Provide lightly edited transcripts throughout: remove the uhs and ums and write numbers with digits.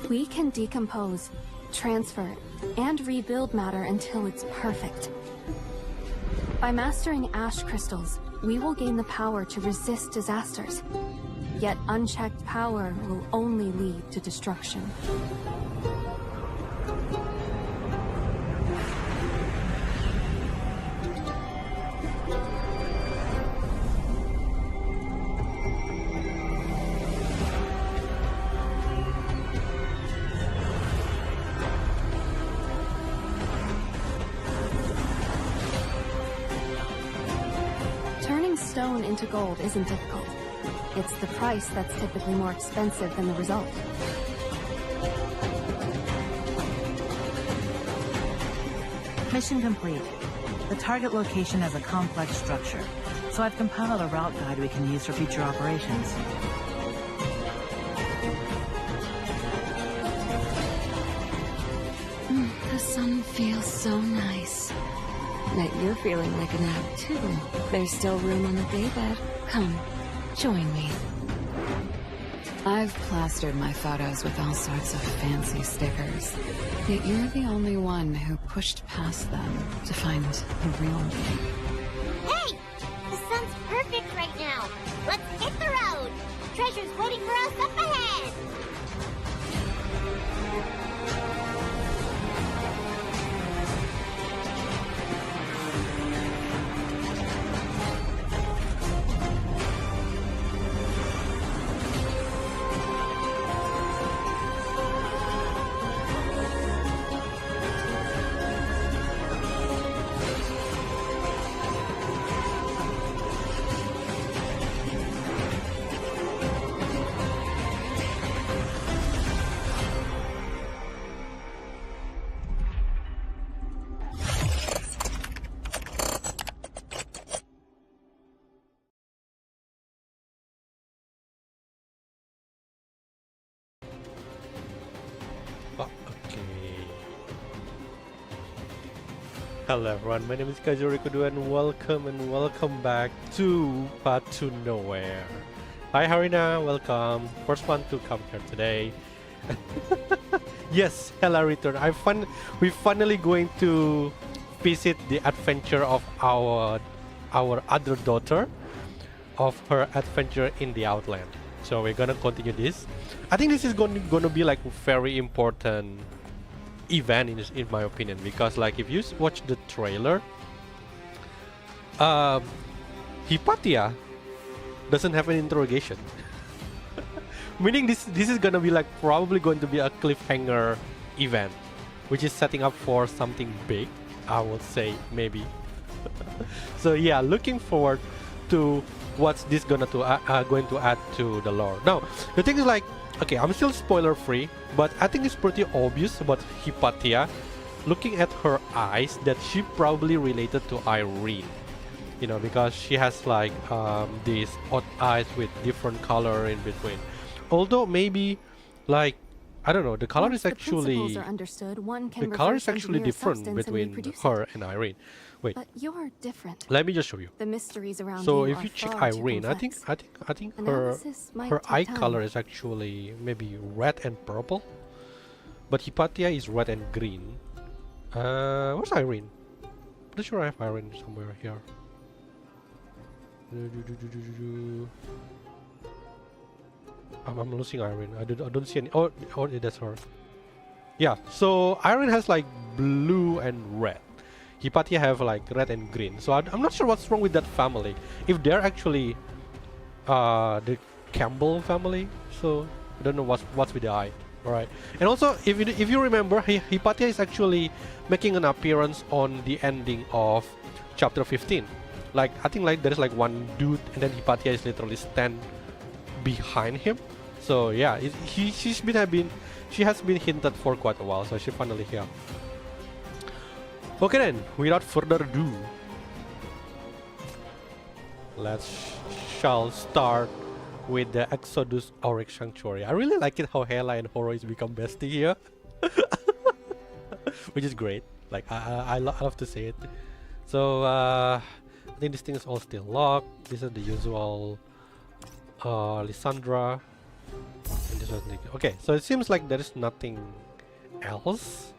We can decompose, transfer, and rebuild matter until it's perfect. By mastering ash crystals, we will gain the power to resist disasters. Yet unchecked power will only lead to destruction. Turning stone into gold isn't difficult. It's the price that's typically more expensive than the result. Mission complete. The target location has a complex structure, so I've compiled a route guide we can use for future operations. The sun feels so nice. Bet you're feeling like a nap too. There's still room on the daybed. Come, join me. I've plastered my photos with all sorts of fancy stickers. Yet you're the only one who pushed past them to find the real me. Hey! The sun's perfect right now. Let's hit the road. Treasure's waiting for us up ahead. Hello everyone, my name is Auric and welcome back to Path to Nowhere. Hi Harina, welcome. First one to come here today. Yes, Hella return. We finally going to visit the adventure of our other daughter of her adventure in the Outland. So we're gonna continue this. I think this is gonna be like very important event in my opinion, because like if you watch the trailer, Hypatia doesn't have an interrogation. Meaning this is gonna be like probably going to be a cliffhanger event, which is setting up for something big, I would say, maybe. So yeah, looking forward to what's this going to add to the lore. Now the thing is, like, okay, I'm still spoiler free, but I think it's pretty obvious about Hypatia, looking at her eyes, that she probably related to Irene, you know, because she has like these odd eyes with different color in between. Although maybe, like, I don't know, the color is actually different between her and Irene. Wait, but you're different. let me just show you. The mysteries around So you if you are check far too Irene, I complex. think Analysis might her take eye time. color is actually maybe red and purple, but Hypatia is red and green. Where's Irene? Pretty sure I have Irene somewhere here. I'm losing Irene. I don't see any. Oh, that's her. Yeah. So Irene has like blue and red. Hypatia have like red and green. So I'm not sure what's wrong with that family. If they're actually the Campbell family, so I don't know what's with the eye. All right. And also, if you remember, Hypatia is actually making an appearance on the ending of chapter 15. Like, I think like there is like one dude, and then Hypatia is literally stand behind him. So yeah, she has been hinted for quite a while. So she's finally here. Okay then, without further ado, shall start with the Exodus Auric Sanctuary. I really like it how Hela and Horo is become bestie here. Which is great. Like, I love to see it. So I think this thing is all still locked. This is the usual Lysandra. And This was naked. Okay, so it seems like there is nothing else.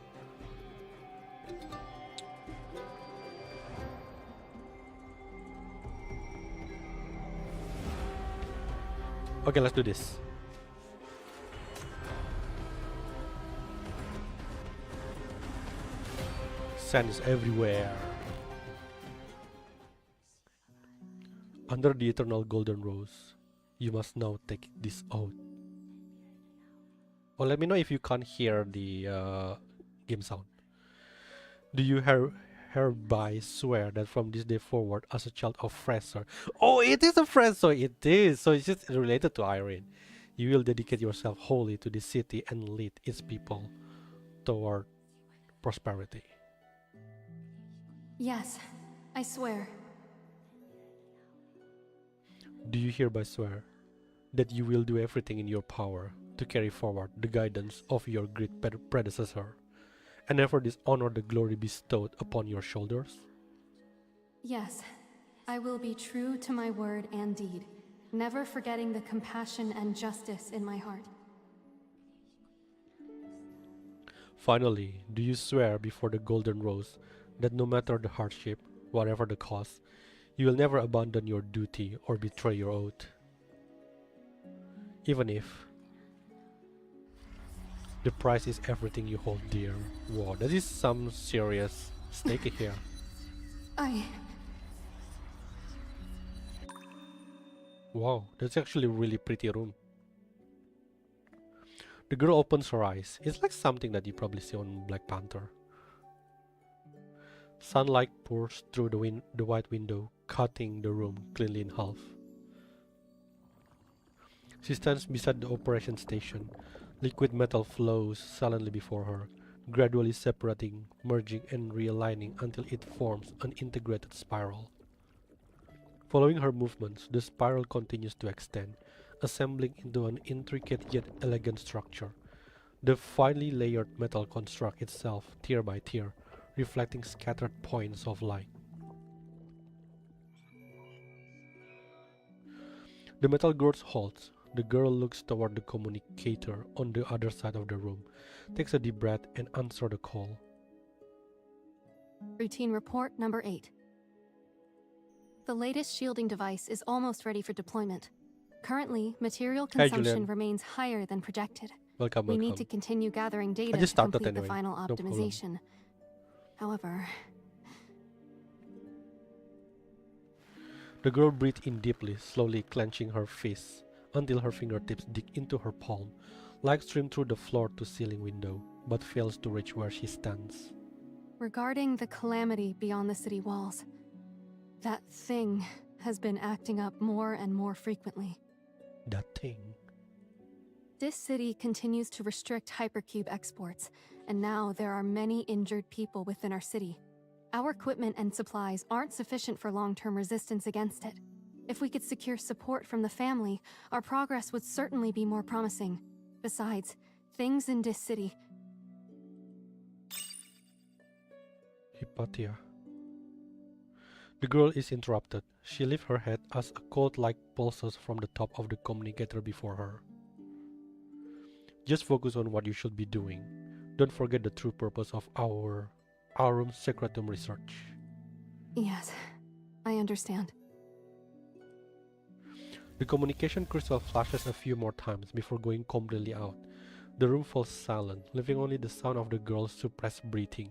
Okay, let's do this. Sand is everywhere. Under the eternal golden rose, you must now take this oath. Oh, let me know if you can't hear the game sound. Do you hereby swear that from this day forward, as a child of Furor, oh, it is a friend, so it is. So it's just related to Irene. You will dedicate yourself wholly to the city and lead its people toward prosperity. Yes, I swear. Do you hereby swear that you will do everything in your power to carry forward the guidance of your great predecessor, and never dishonor the glory bestowed upon your shoulders? Yes, I will be true to my word and deed, never forgetting the compassion and justice in my heart. Finally, do you swear before the golden rose that no matter the hardship, whatever the cost, you will never abandon your duty or betray your oath? Even if the price is everything you hold dear. Wow, that is some serious stake here. Wow, that's actually a really pretty room. The girl opens her eyes. It's like something that you probably see on Black Panther. Sunlight pours through the white window, cutting the room cleanly in half. She stands beside the operation station. Liquid metal flows silently before her, gradually separating, merging, and realigning until it forms an integrated spiral. Following her movements, the spiral continues to extend, assembling into an intricate yet elegant structure. The finely layered metal constructs itself tier by tier, reflecting scattered points of light. The metal girth halts. The girl looks toward the communicator on the other side of the room, takes a deep breath, and answers the call. Routine report number 8. The latest shielding device is almost ready for deployment. Currently, material Hi, consumption Julian. remains higher than projected. Welcome, We welcome. need to continue gathering data just to started complete the anyway. final No problem. optimization. However, The girl breathed in deeply, slowly clenching her fists until her fingertips dig into her palm, light stream through the floor-to-ceiling window, but fails to reach where she stands. regarding the calamity beyond the city walls, that thing has been acting up more and more frequently. That thing. This city continues to restrict hypercube exports, and now there are many injured people within our city. Our equipment and supplies aren't sufficient for long-term resistance against it. If we could secure support from the family, our progress would certainly be more promising. Besides, things in this city... Hypatia. The girl is interrupted. She lifts her head as a cold light pulses from the top of the communicator before her. Just focus on what you should be doing. Don't forget the true purpose of our Aurum Secretum research. Yes, I understand. The communication crystal flashes a few more times before going completely out. The room falls silent, leaving only the sound of the girl's suppressed breathing.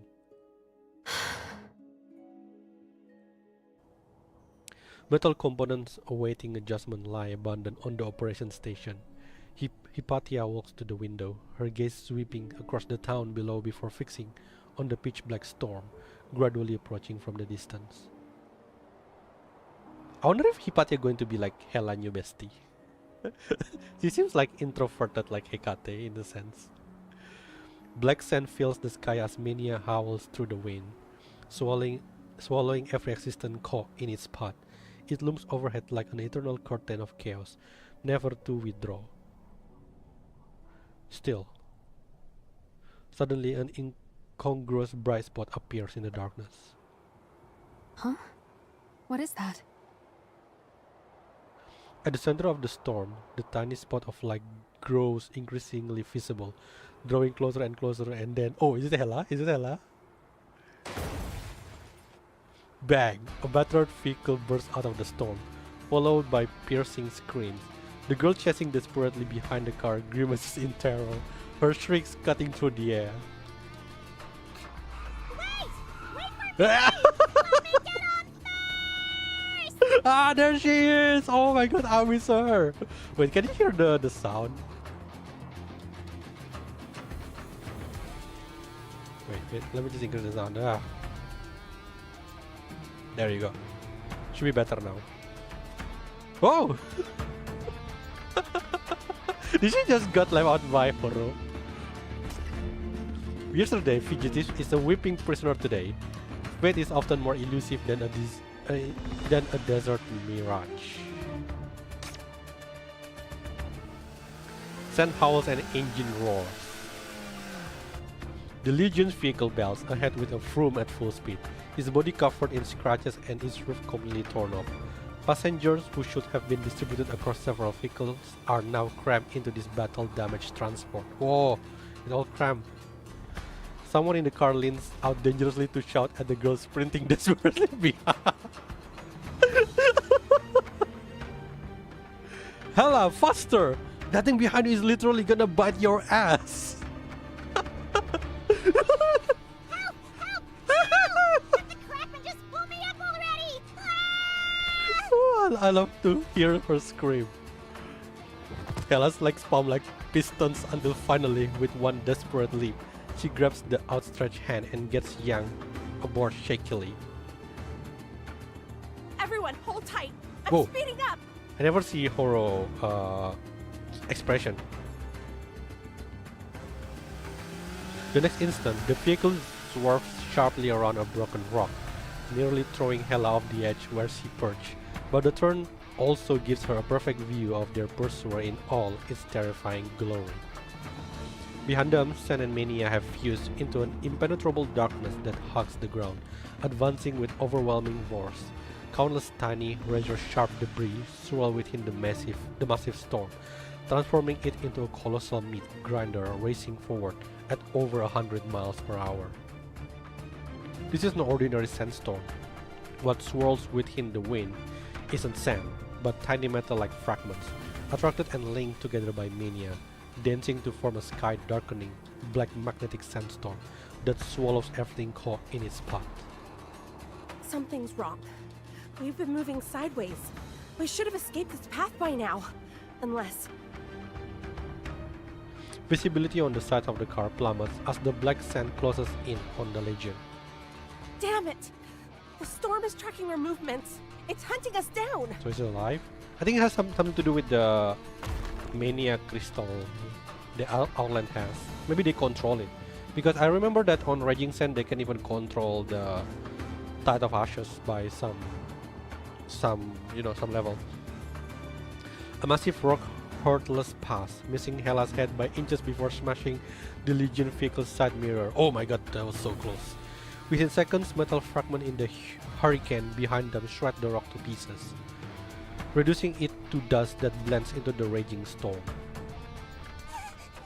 Metal components awaiting adjustment lie abandoned on the operation station. Hypatia walks to the window, her gaze sweeping across the town below before fixing on the pitch-black storm, gradually approaching from the distance. I wonder if Hypatia going to be like Hela new bestie. She seems like introverted like Hecate in a sense. Black sand fills the sky as Mania howls through the wind, swallowing every existent cog in its path. It looms overhead like an eternal curtain of chaos, never to withdraw. Still, suddenly an incongruous bright spot appears in the darkness. Huh? What is that? At the center of the storm, the tiny spot of light grows increasingly visible, drawing closer and closer, and then... Oh, is it Hela? Is it Hela? Bang! A battered vehicle bursts out of the storm, followed by piercing screams. The girl chasing desperately behind the car grimaces in terror, her shrieks cutting through the air. Wait! Wait for me! Let me get on first! Ah, there she is! Oh my god, I miss her! Wait, can you hear the sound? Wait, let me just increase the sound. Ah. There you go. Should be better now. Oh! Did she just got left out by Furor? Yesterday, fugitive is a whipping prisoner today. Fate is often more elusive than a desert mirage. Sand howls and engine roars. The Legion's vehicle belts ahead with a Vroom at full speed, his body covered in scratches and his roof completely torn off. Passengers who should have been distributed across several vehicles are now crammed into this battle-damaged transport. Whoa, it's all crammed. Someone in the car leans out dangerously to shout at the girl sprinting desperately behind. Hella, faster! That thing behind you is literally gonna bite your ass! I love to hear her scream. Hela's legs pump like pistons until finally, with one desperate leap, she grabs the outstretched hand and gets yanked aboard shakily. Everyone, hold tight. I'm Whoa. speeding up. I never see horror expression. The next instant, the vehicle swerves sharply around a broken rock, nearly throwing Hela off the edge where she perched. But the turn also gives her a perfect view of their pursuer in all its terrifying glory. Behind them, Sand and Mania have fused into an impenetrable darkness that hugs the ground, advancing with overwhelming force. Countless tiny, razor-sharp debris swirl within the massive storm, transforming it into a colossal meat grinder racing forward at over 100 miles per hour. This is no ordinary sandstorm. What swirls within the wind isn't sand, but tiny metal-like fragments, attracted and linked together by Mania, dancing to form a sky-darkening, black magnetic sandstorm that swallows everything caught in its path. Something's wrong. We've been moving sideways. We should have escaped this path by now. Unless... Visibility on the side of the car plummets as the black sand closes in on the Legion. Damn it! The storm is tracking our movements. It's hunting us down. So is it alive? I think it has something to do with the Mania crystal the Outland has. Maybe they control it. Because I remember that on Raging Sand they can even control the Tide of Ashes by some level. A massive rock hurtles past, missing Hela's head by inches before smashing the Legion vehicle's side mirror. Oh my god, that was so close. Within seconds, metal fragment in the hurricane behind them shred the rock to pieces, reducing it to dust that blends into the raging storm.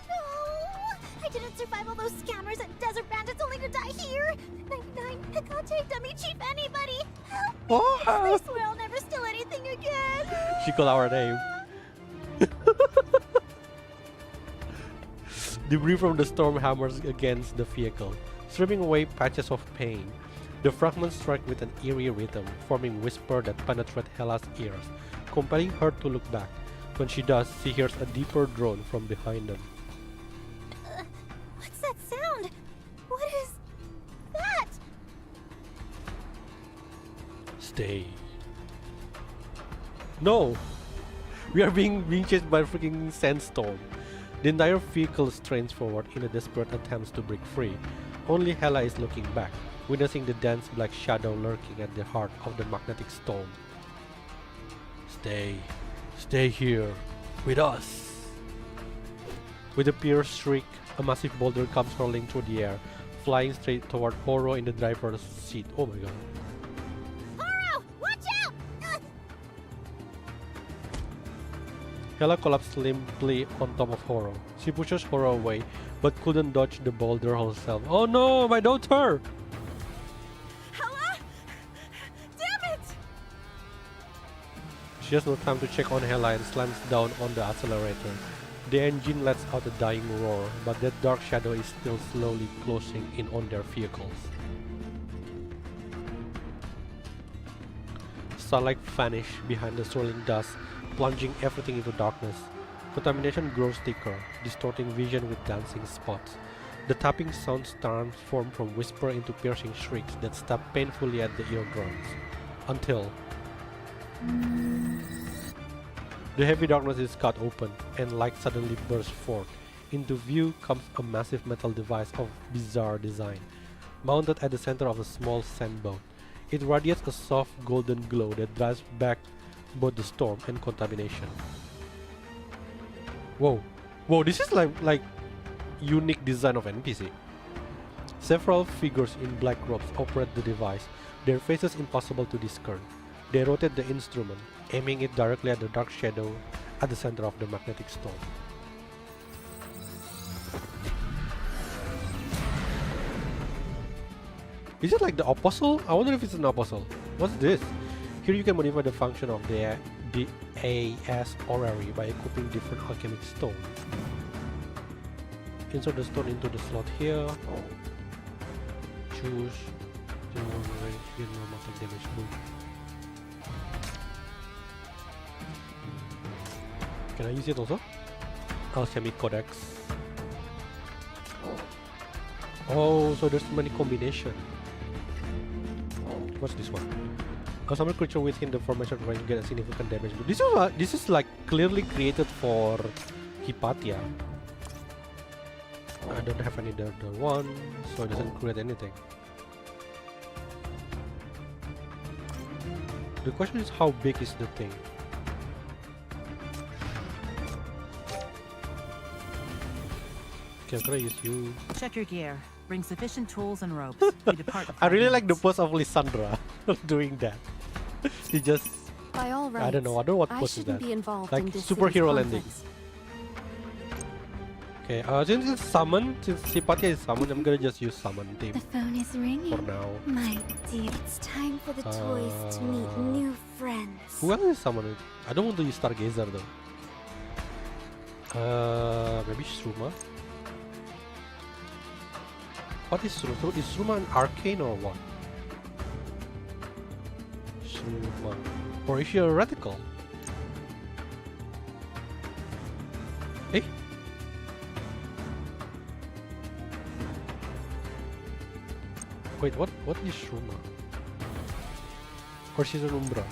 No! I didn't survive all those scammers and desert bandits only to die here! 99, Hypatia, Dummy Chief, anybody! Help me! Oh. I swear I'll never steal anything again! She called our name. Debris from the storm hammers against the vehicle, stripping away patches of pain. The fragments strike with an eerie rhythm, forming whisper that penetrate Hela's ears, compelling her to look back. When she does, she hears a deeper drone from behind them. What's that sound? What is that? Stay. No! We are being chased by a freaking sandstorm. The entire vehicle strains forward in a desperate attempt to break free. Only Hela is looking back, witnessing the dense black shadow lurking at the heart of the magnetic storm. Stay. Stay here. With us. With a pierced shriek, a massive boulder comes hurling through the air, flying straight toward Furor in the driver's seat. Oh my god. Furor! Watch out! Hela collapsed limply on top of Horo. She pushes Horo away, but couldn't dodge the boulder herself. Oh no, my daughter! Hella! Damn it! She has no time to check on Hela and slams down on the accelerator. The engine lets out a dying roar, but that dark shadow is still slowly closing in on their vehicles. Sunlight vanished behind the swirling dust, plunging everything into darkness. Contamination grows thicker, distorting vision with dancing spots. The tapping sounds transform from whisper into piercing shrieks that stab painfully at the eardrums. Until the heavy darkness is cut open, and light suddenly bursts forth. Into view comes a massive metal device of bizarre design, mounted at the center of a small sand boat. It radiates a soft golden glow that drives back both the storm and contamination. Whoa, whoa! This is like unique design of NPC. Several figures in black robes operate the device, their faces impossible to discern. They rotate the instrument, aiming it directly at the dark shadow at the center of the magnetic storm. Is it like the apostle? I wonder if it's an apostle. What's this? Here you can modify the function of the AS orrery by equipping different alchemic stones. Insert the stone into the slot here. Choose the normal attack damage boom. Can I use it also? Alchemic Codex. Oh, so there's many combinations. What's this one? A summon creature within the formation range get a significant damage. This is like clearly created for Hypatia. I don't have any other one, so it doesn't create anything. The question is, how big is the thing? Okay, can I use you? Check your gear. Bring sufficient tools and ropes. We depart in I 5 really like the minutes. pose of Lysandra doing that. She just, By all rights, I don't know what I pose is shouldn't that. be involved Like in this superhero city's landing. conflicts. Okay, since it's summoned, since Hypatia is summoned, I'm gonna just use summon team The phone is ringing. for now. My dear, it's time for the toys to meet new friends. Who else is summoned? I don't want to use Stargazer though. Maybe Shruma. What is Shruma? Is Shruma an arcane or what? Shruma. Or is she a radical? Eh? Wait, what is Shruma? Or she's an Umbra?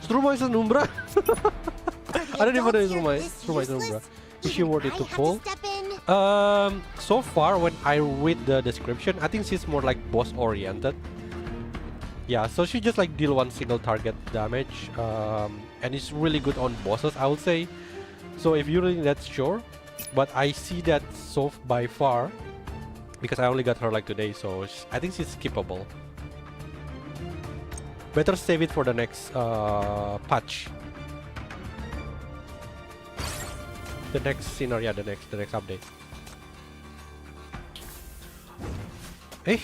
Shruma is an Umbra? I don't even know if Shruma is an Umbra. Is she worth it to pull? So far when I read the description, I think she's more like boss oriented. Yeah, so she just like deal one single target damage, and it's really good on bosses, I would say. So if you're really that sure, but I see that so by far, because I only got her like today, so I think she's skippable. Better save it for the next patch. The next scenario, yeah, the next update. Eh?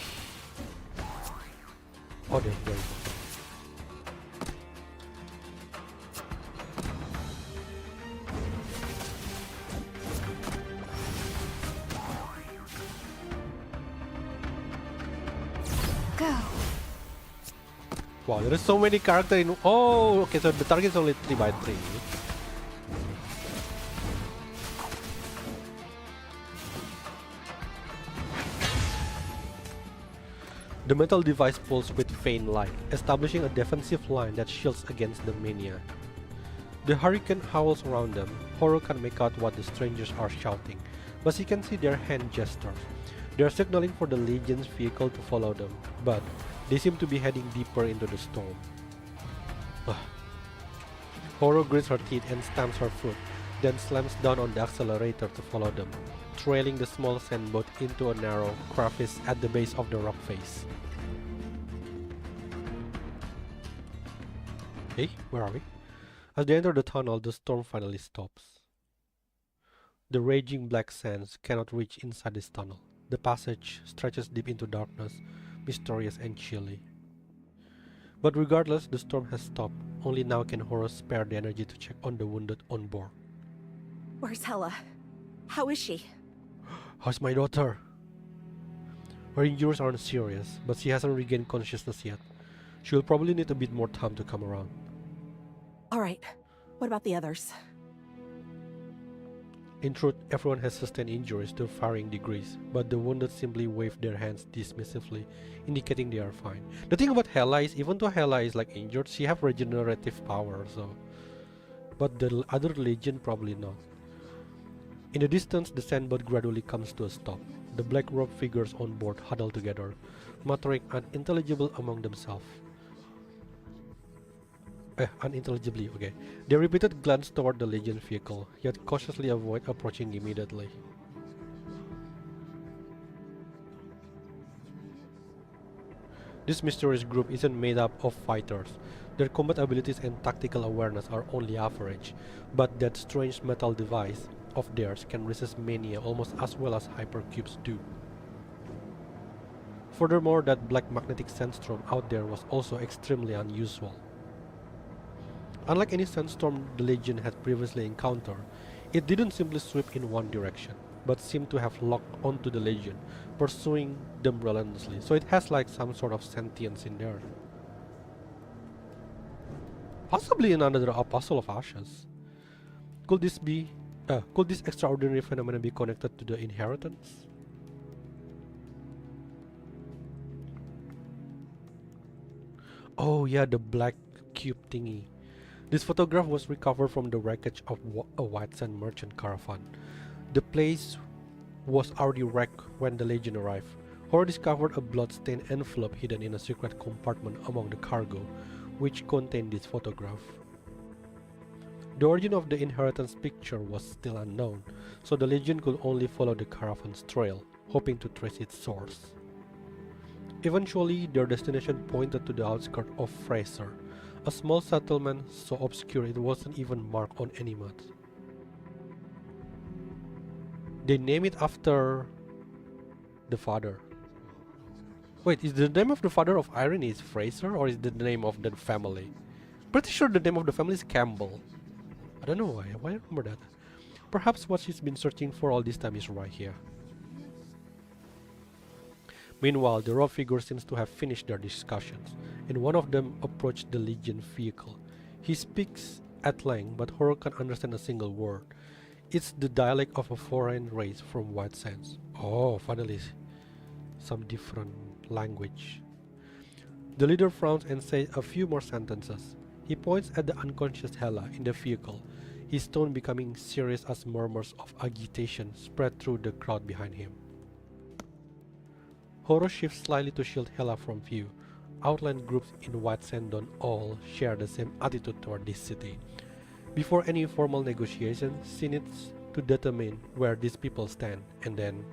Oh, there you go. Go. Wow, there is so many characters in. Oh, okay, so the target is only 3x3. The metal device pulls with faint light, establishing a defensive line that shields against the mania. The hurricane howls around them. Horo can make out what the strangers are shouting, but she can see their hand gestures. They are signaling for the Legion's vehicle to follow them, but they seem to be heading deeper into the storm. Horo grits her teeth and stamps her foot, then slams down on the accelerator to follow them, trailing the small sandboat into a narrow crevice at the base of the rock face. Hey, where are we? As they enter the tunnel, the storm finally stops. The raging black sands cannot reach inside this tunnel. The passage stretches deep into darkness, mysterious and chilly. But regardless, the storm has stopped. Only now can Horus spare the energy to check on the wounded on board. Where's Hela? How is she? How's my daughter? Her injuries aren't serious, but she hasn't regained consciousness yet. She'll probably need a bit more time to come around. Alright, what about the others? In truth, everyone has sustained injuries to varying degrees, but the wounded simply wave their hands dismissively, indicating they are fine. The thing about Hela is, even though Hela is like injured, she have regenerative power, so... But the other legion probably not. In the distance, the sandboat gradually comes to a stop. The black-robed figures on board huddle together, muttering unintelligible among themselves. Unintelligibly, okay. They repeated glance toward the Legion vehicle, yet cautiously avoid approaching immediately. This mysterious group isn't made up of fighters. Their combat abilities and tactical awareness are only average, but that strange metal device of theirs can resist mania almost as well as hypercubes do. Furthermore, that black magnetic sandstorm out there was also extremely unusual. Unlike any sandstorm the Legion had previously encountered, it didn't simply sweep in one direction, but seemed to have locked onto the Legion, pursuing them relentlessly, so it has like some sort of sentience in there. Possibly another Apostle of Ashes. Could this extraordinary phenomenon be connected to the inheritance? Oh yeah, the black cube thingy. This photograph was recovered from the wreckage of a white sand merchant caravan. The place was already wrecked when the Legion arrived. Horror discovered a blood-stained envelope hidden in a secret compartment among the cargo, which contained this photograph. The origin of the inheritance picture was still unknown, so the Legion could only follow the caravan's trail, hoping to trace its source. Eventually, their destination pointed to the outskirts of Furor, a small settlement so obscure it wasn't even marked on any map. They name it after the father. Wait, is the name of the father of Irene is Fraser, or is the name of the family? Pretty sure the name of the family is Campbell. I don't know why I remember that. Perhaps what she's been searching for all this time is right here. Meanwhile, the raw figure seems to have finished their discussions, and one of them approached the Legion vehicle. He speaks at length, but Horror can't understand a single word. It's the dialect of a foreign race from White Sands. Oh, finally, some different language. The leader frowns and says a few more sentences. He points at the unconscious Hela in the vehicle, his tone becoming serious as murmurs of agitation spread through the crowd behind him. Horror shifts slightly to shield Hela from view. Outland groups in White Sand don't all share the same attitude toward this city. Before any formal negotiation, she needs to determine where these people stand, and then...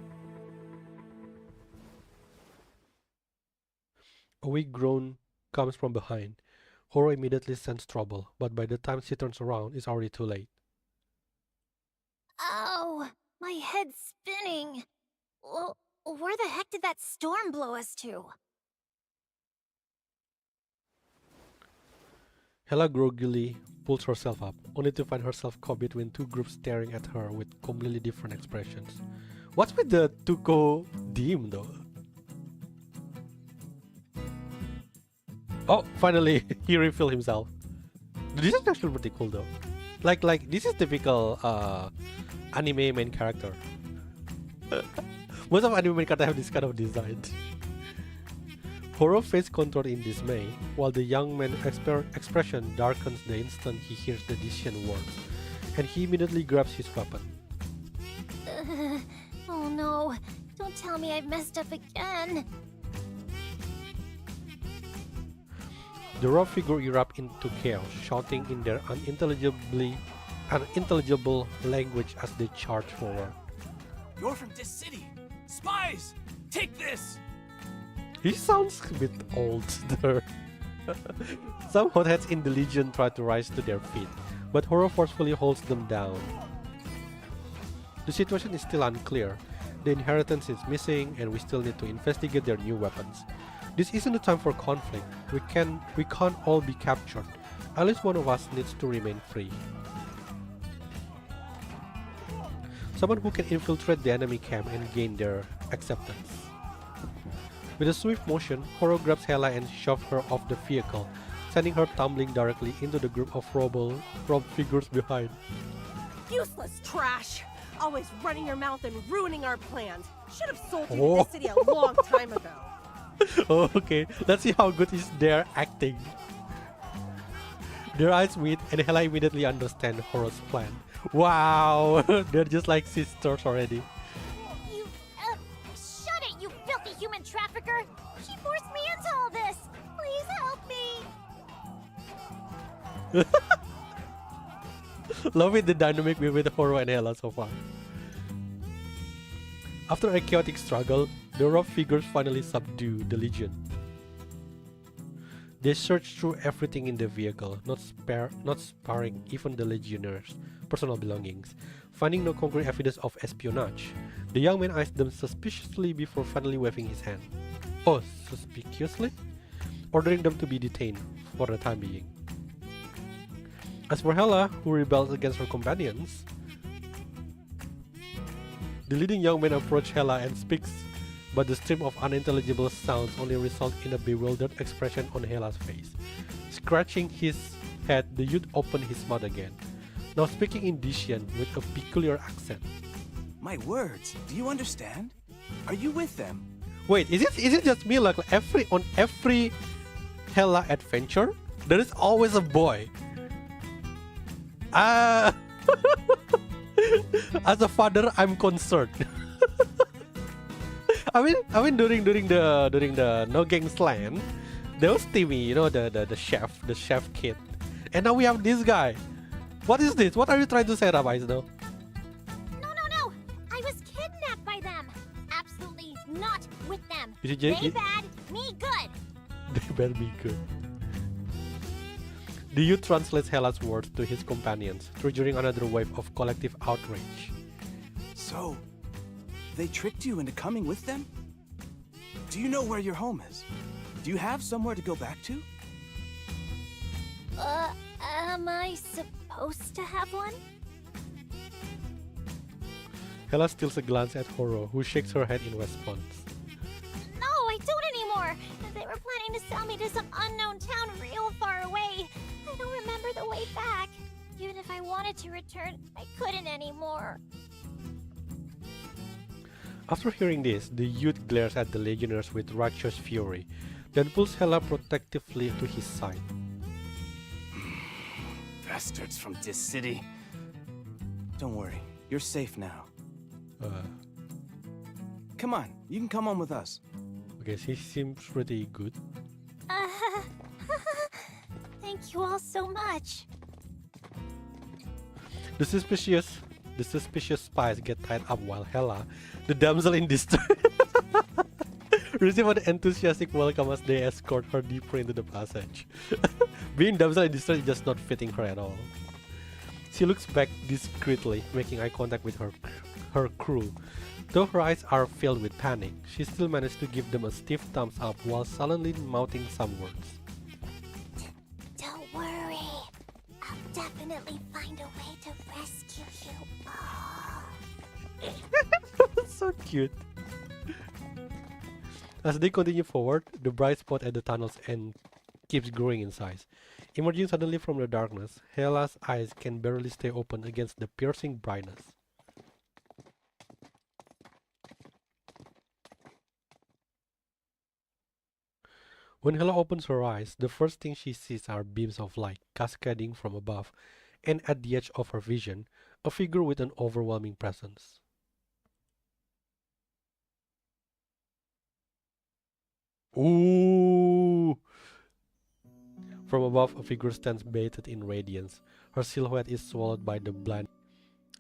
A weak groan comes from behind. Horror immediately senses trouble, but by the time she turns around, it's already too late. Oh, my head's spinning. Well, where the heck did that storm blow us to? Hela groggily pulls herself up, only to find herself caught between two groups staring at her with completely different expressions. What's with the Tuco Dim though? Oh, finally, he revealed himself. This is actually pretty cool though. Like this is typical anime main character. Most of anime main characters have this kind of design. Horror's face contoured in dismay, while the young man's expression darkens the instant he hears the decision words, and he immediately grabs his weapon. Oh no, don't tell me I've messed up again. The raw figure erupt into chaos, shouting in their unintelligible language as they charge forward. You're from this city! Spies! Take this! He sounds a bit old there. Some hotheads in the Legion try to rise to their feet, but Horo forcefully holds them down. The situation is still unclear. The inheritance is missing, and we still need to investigate their new weapons. This isn't the time for conflict. We can't all be captured. At least one of us needs to remain free. Someone who can infiltrate the enemy camp and gain their acceptance. With a swift motion, Horo grabs Hela and shoves her off the vehicle, sending her tumbling directly into the group of robbed figures behind. Useless trash! Always running your mouth and ruining our plans. Should have sold you Oh. to this city a long time ago. Oh, okay, let's see how good is their acting. Their eyes meet and Hela immediately understands Horo's plan. Wow, they're just like sisters already. You, shut it, you filthy human trafficker! She forced me into all this! Please help me! Loving the dynamic with Horo and Hela so far. After a chaotic struggle, the robbed figures finally subdue the Legion. They search through everything in the vehicle, not sparing even the Legionnaires' personal belongings. Finding no concrete evidence of espionage, the young man eyes them suspiciously before finally waving his hand. Oh, suspiciously? Ordering them to be detained for the time being. As for Hela, who rebels against her companions, the leading young man approaches Hela and speaks, but the stream of unintelligible sounds only result in a bewildered expression on Hela's face. Scratching his head, the youth opened his mouth again, now speaking in Dician with a peculiar accent. My words, do you understand? Are you with them? Wait, is it just me? Like on every Hela adventure, there is always a boy. As a father, I'm concerned. I mean, during the No Gangs Land, there was Timmy, you know, the chef kid, and now we have this guy. What is this? What are you trying to say, Rabbi? No. No! I was kidnapped by them! Absolutely not with them! They They bad, me good! They better be good. The youth translates Hela's words to his companions, triggering another wave of collective outrage. So, they tricked you into coming with them? Do you know where your home is? Do you have somewhere to go back to? Am I supposed to have one? Hela steals a glance at Horo, who shakes her head in response. No, I don't anymore! They were planning to sell me to some unknown town real far away. I don't remember the way back. Even if I wanted to return, I couldn't anymore. After hearing this, the youth glares at the Legionnaires with righteous fury, then pulls Hela protectively to his side. Bastards from this city. Don't worry, you're safe now. Come on, you can come on with us. Okay, she seems pretty good. Thank you all so much. The suspicious spies get tied up while Hela, the damsel in distress, receive an enthusiastic welcome as they escort her deeper into the passage. Being damsel in distress is just not fitting her at all. She looks back discreetly, making eye contact with her crew. Though her eyes are filled with panic, she still managed to give them a stiff thumbs up while sullenly mouthing some words. Don't worry. I'll definitely find a way to rescue you all. So cute. As they continue forward, the bright spot at the tunnel's end keeps growing in size. Emerging suddenly from the darkness, Hela's eyes can barely stay open against the piercing brightness. When Hela opens her eyes, the first thing she sees are beams of light cascading from above, and at the edge of her vision, a figure with an overwhelming presence. Ooh! From above, a figure stands bathed in radiance. Her silhouette is swallowed by the blind.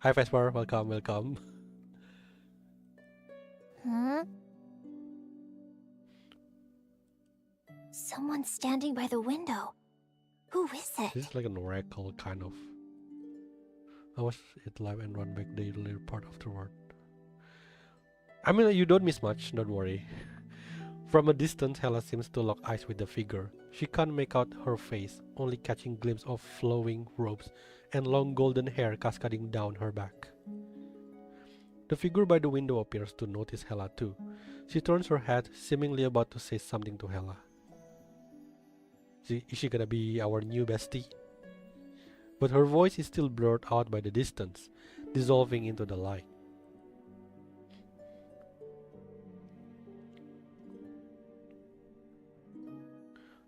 Hi, Vesper. Welcome, welcome. Huh? Someone standing by the window. Who is it? This is like an oracle, kind of. I was it live and run back the later part afterward. I mean, you don't miss much, don't worry. From a distance, Hela seems to lock eyes with the figure. She can't make out her face, only catching glimpses of flowing robes and long golden hair cascading down her back. The figure by the window appears to notice Hela too. She turns her head, seemingly about to say something to Hela. Is she gonna be our new bestie? But her voice is still blurred out by the distance, dissolving into the light.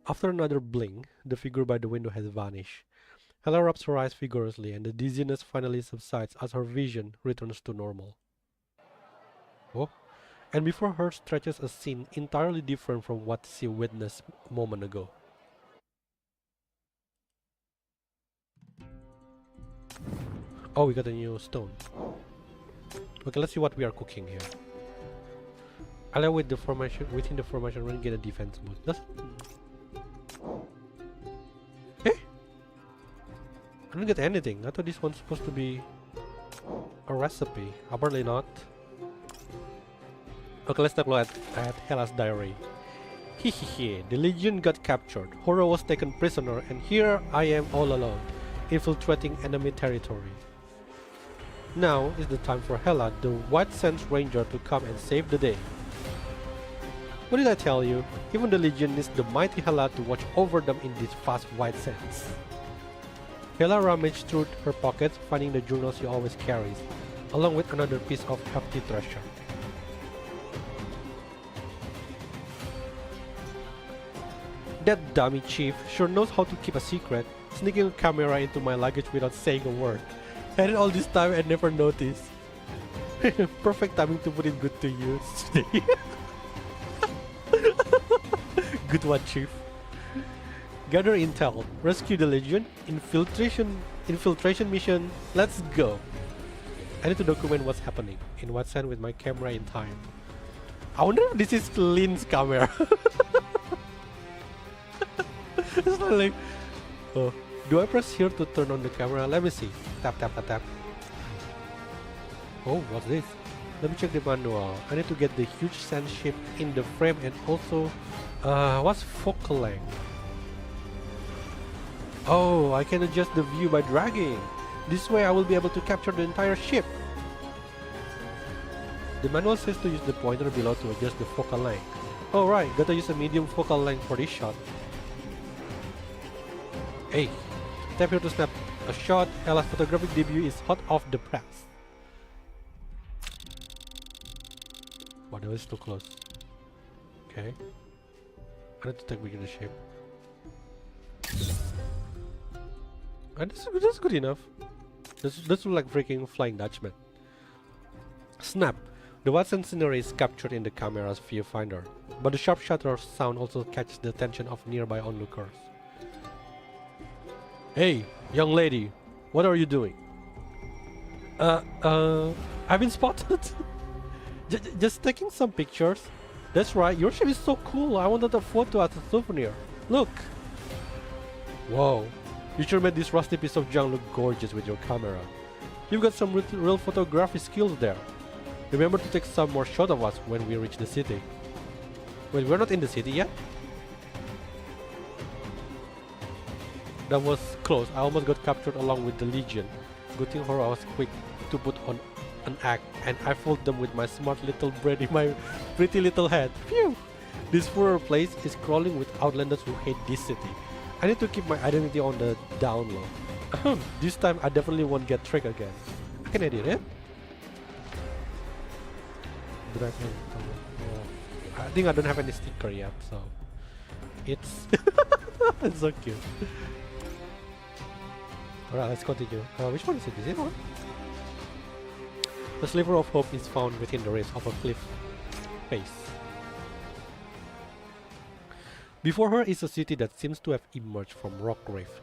After another blink, the figure by the window has vanished. Hela rubs her eyes vigorously and the dizziness finally subsides as her vision returns to normal. Oh, and before her stretches a scene entirely different from what she witnessed a moment ago. Oh, we got a new stone. Okay, let's see what we are cooking here. Allow with the formation within the formation run get a defense mode. That's I don't get anything. I thought this one's supposed to be a recipe. Apparently not. Okay, let's take a look at Hela's diary. Hehehe, the Legion got captured. Furor was taken prisoner, and here I am all alone, infiltrating enemy territory. Now is the time for Hela, the White Sands Ranger, to come and save the day. What did I tell you? Even the Legion needs the mighty Hela to watch over them in these vast White Sands. Hela rummaged through her pockets, finding the journal she always carries, along with another piece of hefty treasure. That dummy chief sure knows how to keep a secret, sneaking a camera into my luggage without saying a word. Had it all this time and never noticed. Perfect timing to put it good to use today. Good one, chief. Gather intel, rescue the Legion, infiltration mission, let's go! I need to document what's happening, in what sense with my camera in time. I wonder if this is Lynn's camera. It's not like, oh, do I press here to turn on the camera? Let me see. Tap, tap, tap, tap. Oh, what's this? Let me check the manual. I need to get the huge sand ship in the frame and also, what's focal length? Oh, I can adjust the view by dragging. This way I will be able to capture the entire ship. The manual says to use the pointer below to adjust the focal length. Oh right, gotta use a medium focal length for this shot. Hey, tap here to snap a shot. Hela's photographic debut is hot off the press. Wow, that was too close. Okay. I need to take bigger the shape. And that's good enough. That's like freaking Flying Dutchman. Snap! The Watson scenery is captured in the camera's viewfinder, but the sharp shutter sound also catches the attention of nearby onlookers. Hey, young lady, what are you doing? I've been spotted. Just taking some pictures. That's right, your ship is so cool. I wanted a photo as a souvenir. Look. Whoa. You sure made this rusty piece of junk look gorgeous with your camera. You've got some real photography skills there. Remember to take some more shots of us when we reach the city. Wait, we're not in the city yet? That was close. I almost got captured along with the Legion. Good thing Furor was quick to put on an act, and I fooled them with my smart little brain in my pretty little head. Phew! This Furor place is crawling with outlanders who hate this city. I need to keep my identity on the down low. This time I definitely won't get tricked again. I can edit it. I think I don't have any sticker yet, so it's it's so cute. Alright, let's continue. Which one is it? Is it one? The sliver of hope is found within the ridge of a cliff face. Before her is a city that seems to have emerged from rock grave.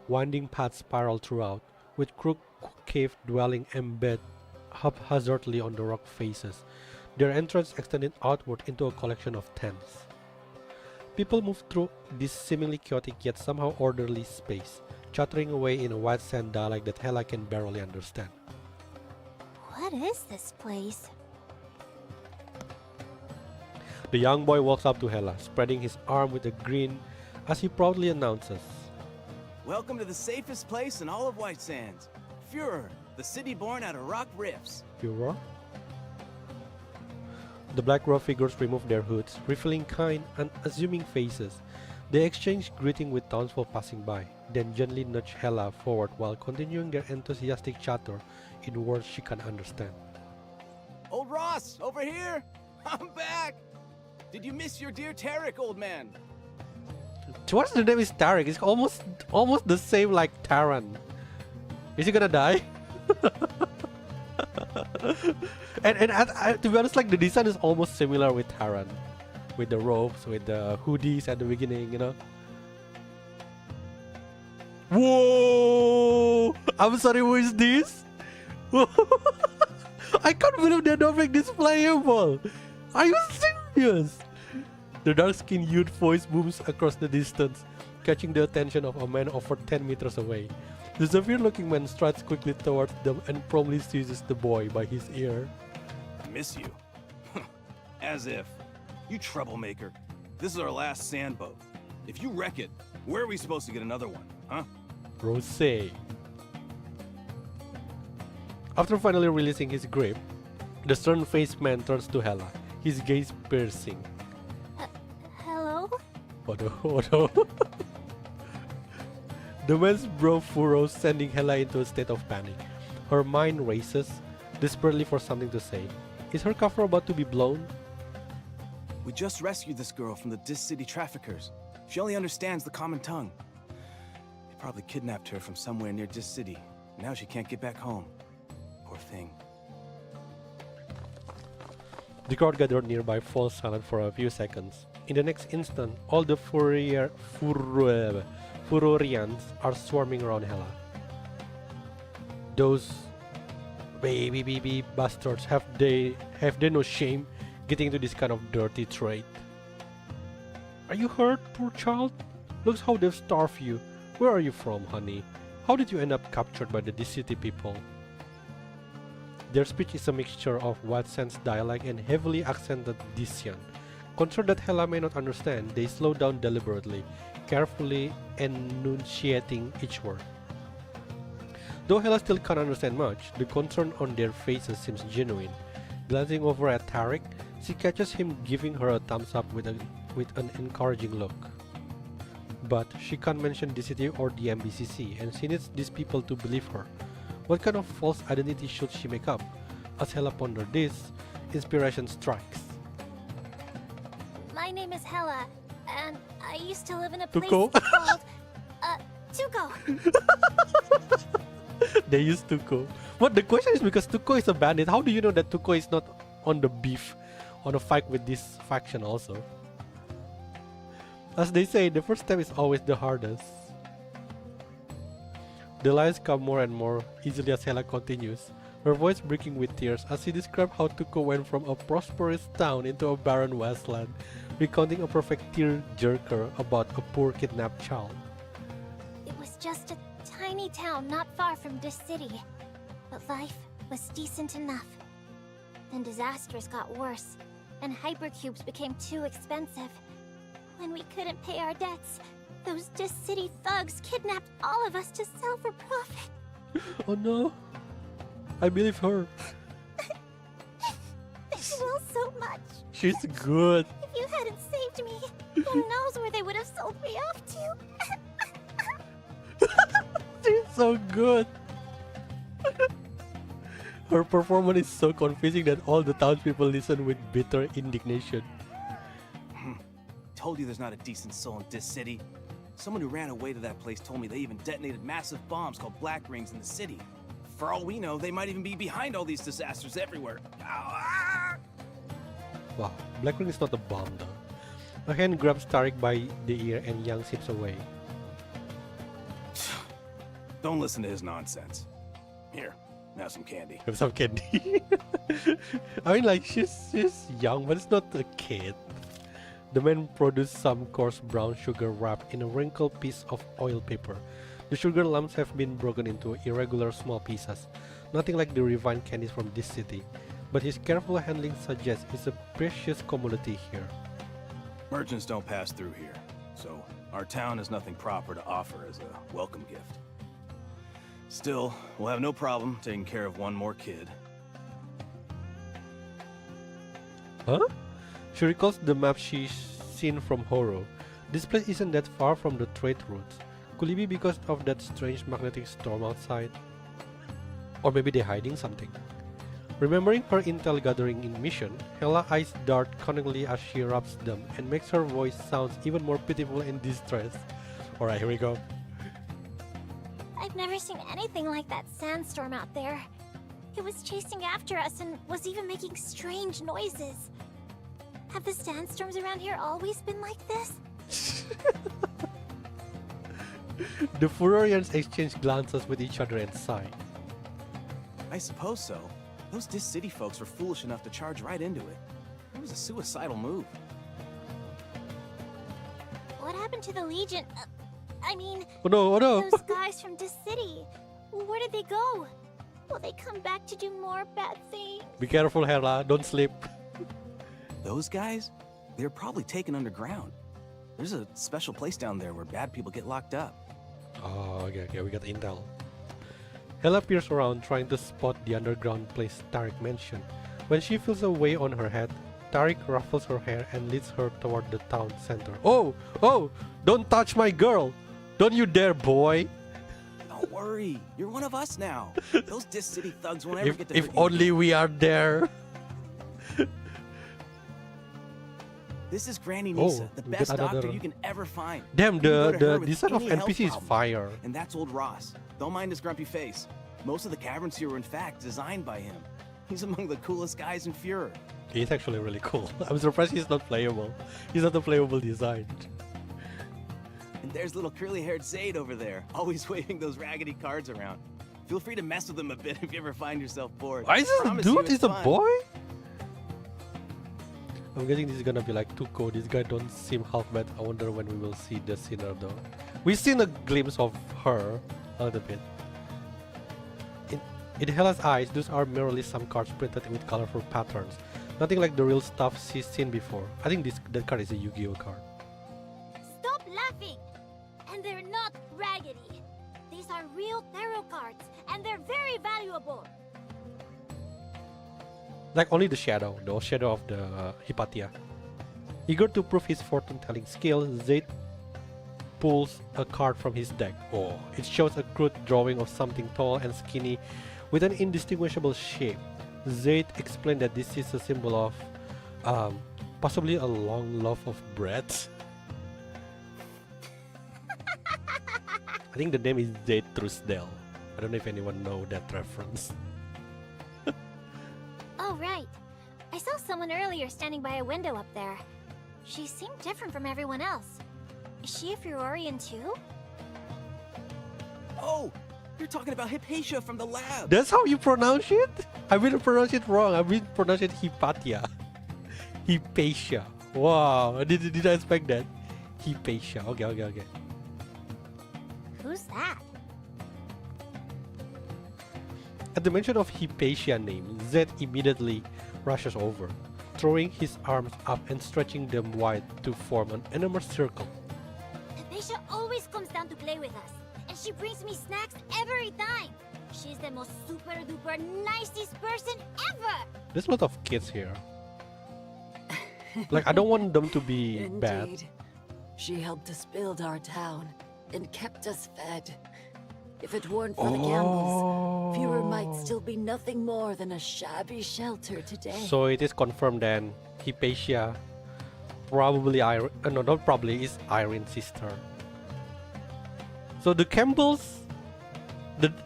Winding paths spiral throughout, with crooked cave dwelling embed haphazardly on the rock faces, their entrance extending outward into a collection of tents. People move through this seemingly chaotic yet somehow orderly space, chattering away in a white sand dialect that Hela can barely understand. What is this place? The young boy walks up to Hela, spreading his arm with a grin as he proudly announces, Welcome to the safest place in all of White Sands. Furor, the city born out of rock rifts. Furor? The black robe figures remove their hoods, revealing kind and unassuming faces. They exchange greeting with townspeople passing by, then gently nudge Hela forward while continuing their enthusiastic chatter in words she can understand. Old Ross, over here! I'm back! Did you miss your dear Tarek, old man? What's the name is Tarek? It's almost the same like Taran. Is he gonna die? and to be honest, like the design is almost similar with Taran, with the robes, with the hoodies at the beginning, you know. Whoa! I'm sorry, who is this? I can't believe they don't make this playable. Are you serious? The dark-skinned youth voice booms across the distance, catching the attention of a man over 10 meters away. The severe-looking man strides quickly towards them and promptly seizes the boy by his ear. Miss you? As if. You troublemaker. This is our last sand boat. If you wreck it, where are we supposed to get another one, huh? Rosé. After finally releasing his grip, the stern-faced man turns to Hela, his gaze piercing. Hello? Oh no. The man's brow furrows, sending Hela into a state of panic. Her mind races, desperately for something to say. Is her cover about to be blown? We just rescued this girl from the Dis City traffickers. She only understands the common tongue. They probably kidnapped her from somewhere near Dis City. Now she can't get back home. Poor thing. The crowd gathered nearby falls silent for a few seconds. In the next instant, all the Furorians are swarming around Hela. Those baby bastards, have they no shame getting into this kind of dirty trade? Are you hurt, poor child? Looks how they've starved you. Where are you from, honey? How did you end up captured by the city people? Their speech is a mixture of White Sands dialect and heavily accented Disian. Concerned that Hela may not understand, they slow down deliberately, carefully enunciating each word. Though Hela still can't understand much, the concern on their faces seems genuine. Glancing over at Tarek, she catches him giving her a thumbs up with an encouraging look. But she can't mention the city or the MBCC, and she needs these people to believe her. What kind of false identity should she make up? As Hela ponders this, inspiration strikes. My name is Hela, and I used to live in a Tuko? place called, Tuko. They use Tuko. What the question is, because Tuko is a bandit, how do you know that Tuko is not on the beef, on a fight with this faction also? As they say, the first step is always the hardest. The lines come more and more easily as Hela continues, her voice breaking with tears as she describes how Tuko went from a prosperous town into a barren wasteland, recounting a perfect tear-jerker about a poor kidnapped child. It was just a tiny town not far from this city, but life was decent enough. Then disasters got worse, and hypercubes became too expensive. When we couldn't pay our debts, those Dis City thugs kidnapped all of us to sell for profit. Oh no, I believe her. They stole so much. She's good. If you hadn't saved me, who knows where they would have sold me off to? She's so good. Her performance is so confusing that all the townspeople listen with bitter indignation. Told you there's not a decent soul in Dis City. Someone who ran away to that place told me they even detonated massive bombs called Black Rings in the city. For all we know, they might even be behind all these disasters everywhere. Wow, Black Ring is not a bomb though. A hand grabs Tarek by the ear and yanks him away. Don't listen to his nonsense. Here, have some candy. Have some candy. I mean, like, she's young, but it's not a kid. The man produced some coarse brown sugar wrapped in a wrinkled piece of oil paper. The sugar lumps have been broken into irregular small pieces, nothing like the refined candies from this city, but his careful handling suggests it's a precious commodity here. Merchants don't pass through here, so our town has nothing proper to offer as a welcome gift. Still, we'll have no problem taking care of one more kid. Huh? She recalls the map she's seen from Furor. This place isn't that far from the trade routes. Could it be because of that strange magnetic storm outside? Or maybe they're hiding something. Remembering her intel gathering in mission, Hela's eyes dart cunningly as she rubs them and makes her voice sound even more pitiful and distressed. Alright, here we go. I've never seen anything like that sandstorm out there. It was chasing after us and was even making strange noises. Have the sandstorms around here always been like this? The Furorians exchange glances with each other and sigh. I suppose so. Those Dis City folks were foolish enough to charge right into it. It was a suicidal move. What happened to the Legion? I mean, Oh no, those guys from Dis City. Where did they go? Will they come back to do more bad things? Be careful, Hela, don't slip. Those guys? They're probably taken underground. There's a special place down there where bad people get locked up. Oh, okay, we got intel. Hela peers around trying to spot the underground place Tariq mentioned. When she feels a weight on her head, Tariq ruffles her hair and leads her toward the town center. Oh! Oh! Don't touch my girl! Don't you dare, boy! Don't worry, you're one of us now. Those Dis City thugs won't ever get to If hurt you only again. we are there! This is Granny Oh, Nisa, the we get best another- doctor you can ever find. Damn, You can go to her the with design of any health NPC is problem. fire. And that's old Ross. Don't mind his grumpy face. Most of the caverns here were in fact designed by him. He's among the coolest guys in Furor. He's actually really cool. I'm surprised he's not playable. He's not a playable design. And there's little curly-haired Zaid over there, always waving those raggedy cards around. Feel free to mess with him a bit if you ever find yourself bored. Why is this Promise you dude? it's He's a fun. boy? I'm guessing this is gonna be like Tuco. This guy don't seem half bad. I wonder when we will see the sinner though. We've seen a glimpse of her a little bit. In Hela's eyes, those are merely some cards printed with colorful patterns. Nothing like the real stuff she's seen before. I think that card is a Yu-Gi-Oh card. Stop laughing! And they're not raggedy. These are real tarot cards, and they're very valuable. Like only the shadow of the Hypatia. Eager to prove his fortune-telling skill, Zaid pulls a card from his deck. Oh, it shows a crude drawing of something tall and skinny with an indistinguishable shape. Zaid explained that this is a symbol of possibly a long loaf of bread. I think the name is Zaid Trusdale. I don't know if anyone know that reference. Oh, right. I saw someone earlier standing by a window up there. She seemed different from everyone else. Is she a Furorian too? Oh, you're talking about Hypatia from the lab. That's how you pronounce it? I will pronounce it wrong. I will pronounce it Hypatia. Hypatia. Wow, did I expect that? Hypatia. Okay. Who's that? At the mention of Hypatia name, Zed immediately rushes over, throwing his arms up and stretching them wide to form an enormous circle. Hypatia always comes down to play with us, and she brings me snacks every time. She's the most super duper nicest person ever! There's a lot of kids here. Like, I don't want them to be bad. Indeed. She helped us build our town and kept us fed. If it weren't for the gambles, Furor might still be nothing more than a shabby shelter today. So it is confirmed then Hypatia probably not probably is Irene's sister. So the Campbells,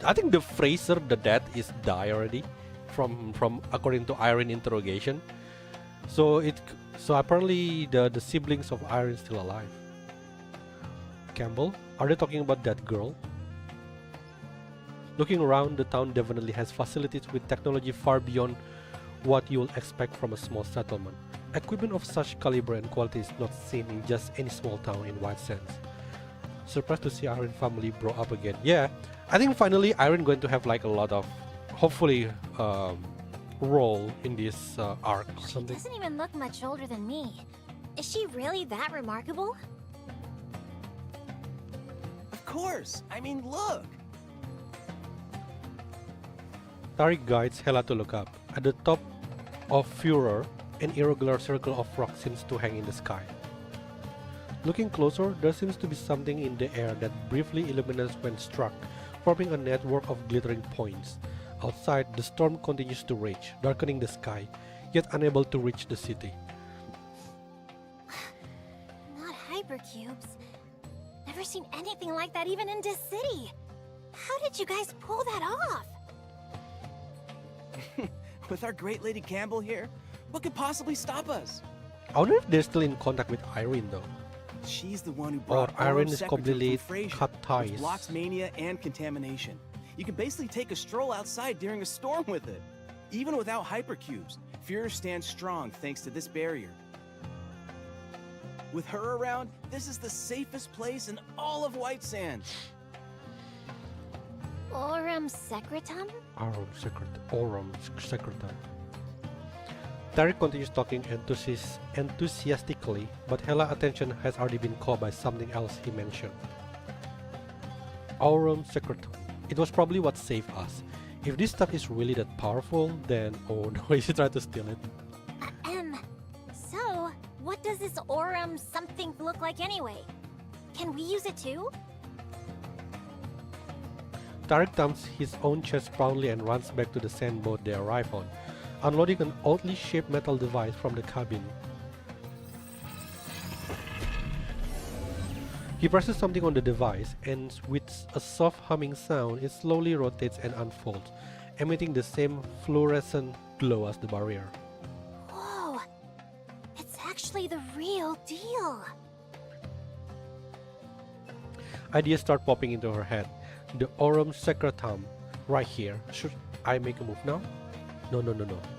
I think the Fraser, the dad, is died already from according to Irene interrogation. So apparently the siblings of Irene still alive. Campbell, are they talking about that girl? Looking around, the town definitely has facilities with technology far beyond what you'll expect from a small settlement. Equipment of such caliber and quality is not seen in just any small town in White Sands. Surprised to see Iron family brought up again. Yeah, I think finally Iron going to have like a lot of, hopefully, role in this arc or She something. doesn't even look much older than me. Is she really that remarkable? Of course! I mean, look! Tariq guides Hela to look up. At the top of Furor, an irregular circle of rock seems to hang in the sky. Looking closer, there seems to be something in the air that briefly illuminates when struck, forming a network of glittering points. Outside, the storm continues to rage, darkening the sky, yet unable to reach the city. Not hypercubes. Never seen anything like that even in this city. How did you guys pull that off? With our great Lady Campbell here, what could possibly stop us? I wonder if they're still in contact with Irene though. She's the one who Or brought Irene Auric is Secretum completely from Frasier, cut which ties. blocks mania and contamination. You can basically take a stroll outside during a storm with it. Even without hypercubes, Furor stands strong thanks to this barrier. With her around, this is the safest place in all of White Sands. Aurum Secretum? Aurum Secretum. Tariq continues talking enthusiastically, but Hela's attention has already been caught by something else he mentioned. Aurum Secretum. It was probably what saved us. If this stuff is really that powerful, then oh no, he should try to steal it. So, what does this Aurum something look like anyway? Can we use it too? Tariq thumps his own chest proudly and runs back to the sand boat they arrive on, unloading an oddly shaped metal device from the cabin. He presses something on the device, and with a soft humming sound, it slowly rotates and unfolds, emitting the same fluorescent glow as the barrier. Whoa! It's actually the real deal! Ideas start popping into her head. The Aurum Secretum, right here. Should I make a move now? No.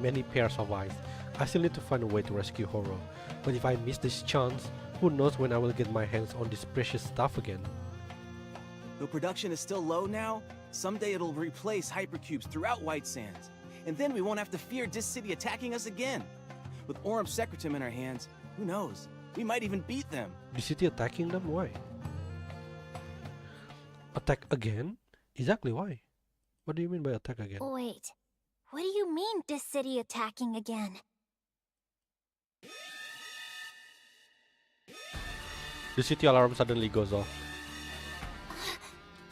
Many pairs of eyes. I still need to find a way to rescue Horo. But if I miss this chance, who knows when I will get my hands on this precious stuff again. Though production is still low now, someday it'll replace hypercubes throughout White Sands. And then we won't have to fear Dis City attacking us again. With Aurum Secretum in our hands, who knows? We might even beat them. The city attacking them? Why? Attack again? Exactly why? What do you mean by attack again? Wait, what do you mean this city attacking again? The city alarm suddenly goes off.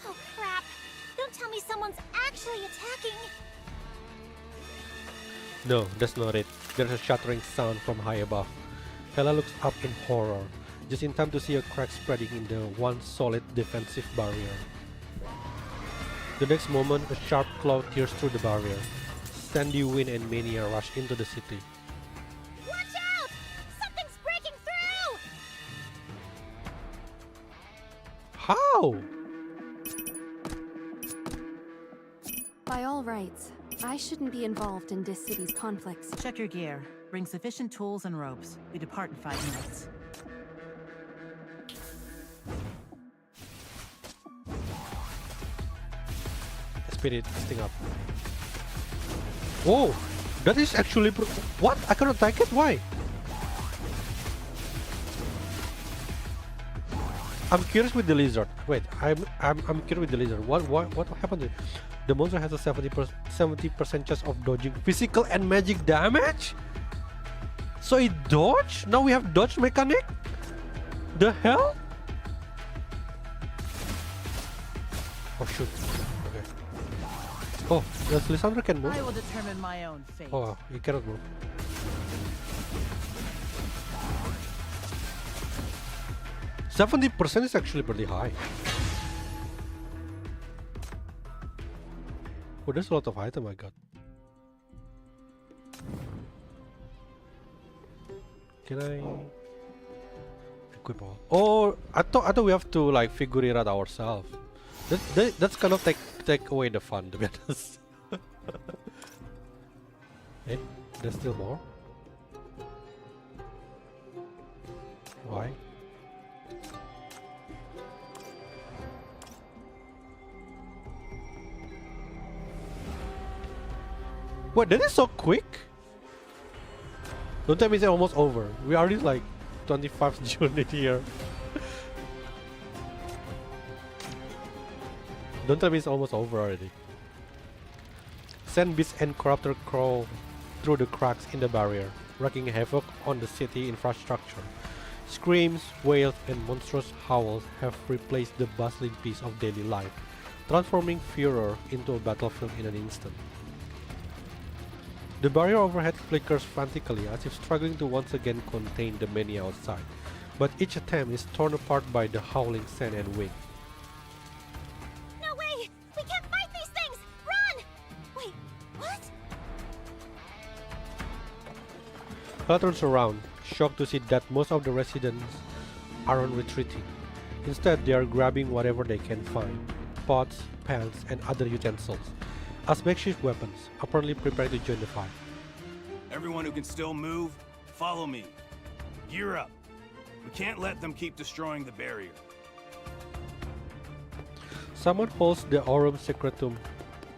Oh crap! Don't tell me someone's actually attacking! No, that's not it. There's a shattering sound from high above. Hela looks up in horror, just in time to see a crack spreading in the once solid defensive barrier. The next moment, a sharp claw tears through the barrier. Sandy wind and mania rush into the city. Watch out! Something's breaking through! How? By all rights, I shouldn't be involved in this city's conflicts. Check your gear. Bring sufficient tools and ropes. We depart in 5 minutes. Speed it, this thing up. Whoa! That is actually what? I cannot attack it? Why? I'm curious with the lizard. Wait, I'm curious with the lizard. What happened to it? The monster has a 70% chance of dodging physical and magic damage? So it dodge? Now we have dodge mechanic? The hell? Oh shoot. Okay. Oh, the Lysandra can move? I will determine my own fate. Oh, you cannot move. %70% is actually pretty high. Oh, there's a lot of item I got. Can I equip all? Oh, I thought we have to like figure it out ourselves. That's kind of take away the fun, to be honest. Hey, there's still more. Why? What? That is so quick. Don't tell me it's almost over. We already like 25th June in here. Don't tell me it's almost over already. Sand beasts and corruptor crawl through the cracks in the barrier, wreaking havoc on the city infrastructure. Screams, wails, and monstrous howls have replaced the bustling peace of daily life, transforming Furor into a battlefield in an instant. The barrier overhead flickers frantically as if struggling to once again contain the many outside, but each attempt is torn apart by the howling sand and wind. No way! We can't fight these things! Run! Wait, what? Hela turns around, shocked to see that most of the residents aren't retreating. Instead, they are grabbing whatever they can find, pots, pans, and other utensils, as makeshift weapons, apparently preparing to join the fight. Everyone who can still move, follow me. Gear up. We can't let them keep destroying the barrier. Someone holds the Aurum Secretum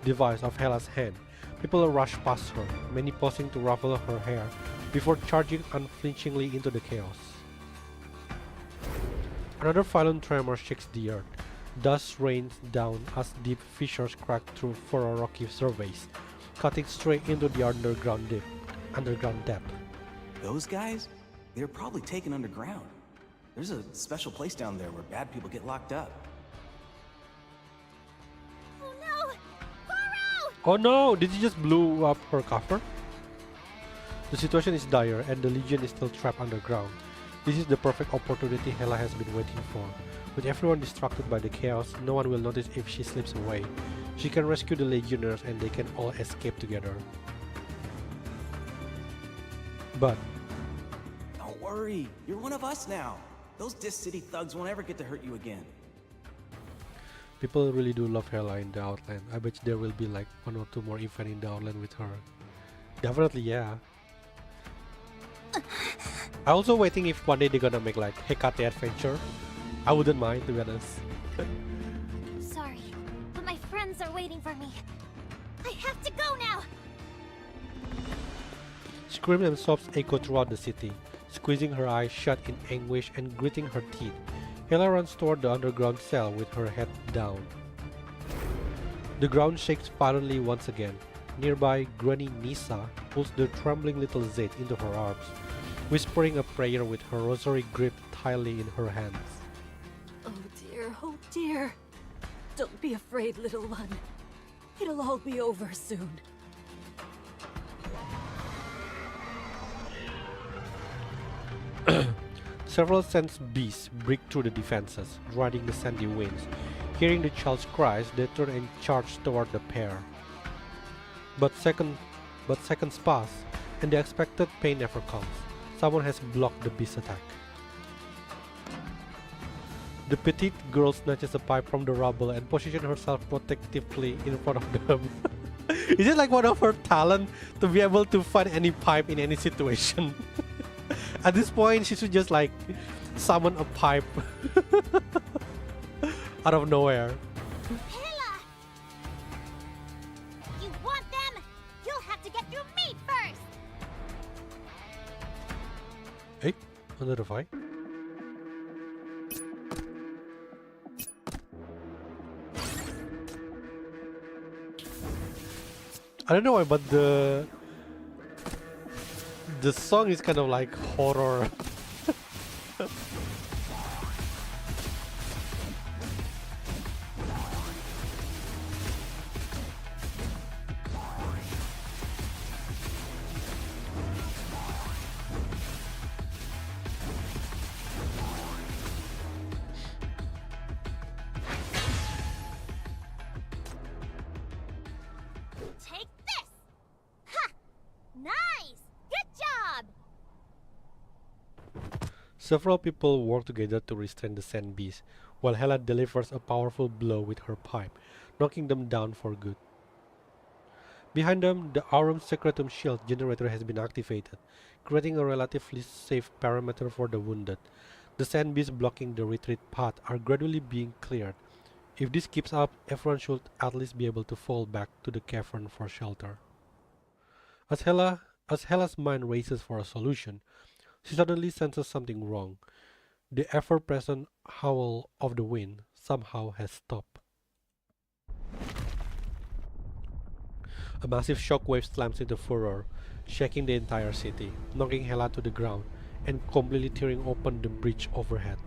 device of Hela's hand. People rush past her, many pausing to ruffle her hair before charging unflinchingly into the chaos. Another violent tremor shakes the earth. Dust rains down as deep fissures crack through Furor rocky surveys, cutting straight into the underground depth. Those guys? They're probably taken underground. There's a special place down there where bad people get locked up. Oh no! Furor! Oh no! Did you just blow up her cover? The situation is dire and the Legion is still trapped underground. This is the perfect opportunity Hela has been waiting for. With everyone distracted by the chaos, no one will notice if she slips away. She can rescue the Legionnaires and they can all escape together. But Don't worry, you're one of us now. Those Dis City thugs won't ever get to hurt you again. people really do love Hela in the Outland. I bet there will be like 1 or 2 more events in the Outland with her. Definitely, yeah. I'm also waiting if one day they're gonna make like Hecate Adventure. I wouldn't mind, to be honest. Sorry, but my friends are waiting for me. I have to go now! Screams and sobs echo throughout the city, squeezing her eyes shut in anguish and gritting her teeth. Hela runs toward the underground cell with her head down. The ground shakes violently once again. Nearby, Granny Nisa pulls the trembling little Zed into her arms, whispering a prayer with her rosary gripped tightly in her hands. Oh dear. Don't be afraid, little one. It'll all be over soon. Several sand beasts break through the defenses, riding the sandy winds. Hearing the child's cries, they turn and charge toward the pair. But seconds pass, and the expected pain never comes. Someone has blocked the beast attack. The petite girl snatches a pipe from the rubble and positions herself protectively in front of them. Is it like one of her talent to be able to find any pipe in any situation? At this point, she should just like summon a pipe out of nowhere. Hela! You want them? You'll have to get through me first! Hey, another fight. I don't know why, but the song is kind of like horror. Take this! Ha! Nice! Good job! Several people work together to restrain the sand beast, while Hela delivers a powerful blow with her pipe, knocking them down for good. Behind them, the Aurum Secretum shield generator has been activated, creating a relatively safe perimeter for the wounded. The sand beasts blocking the retreat path are gradually being cleared. If this keeps up, everyone should at least be able to fall back to the cavern for shelter. As Hela's mind races for a solution, she suddenly senses something wrong. The ever-present howl of the wind somehow has stopped. A massive shockwave slams into Furor, shaking the entire city, knocking Hela to the ground and completely tearing open the bridge overhead.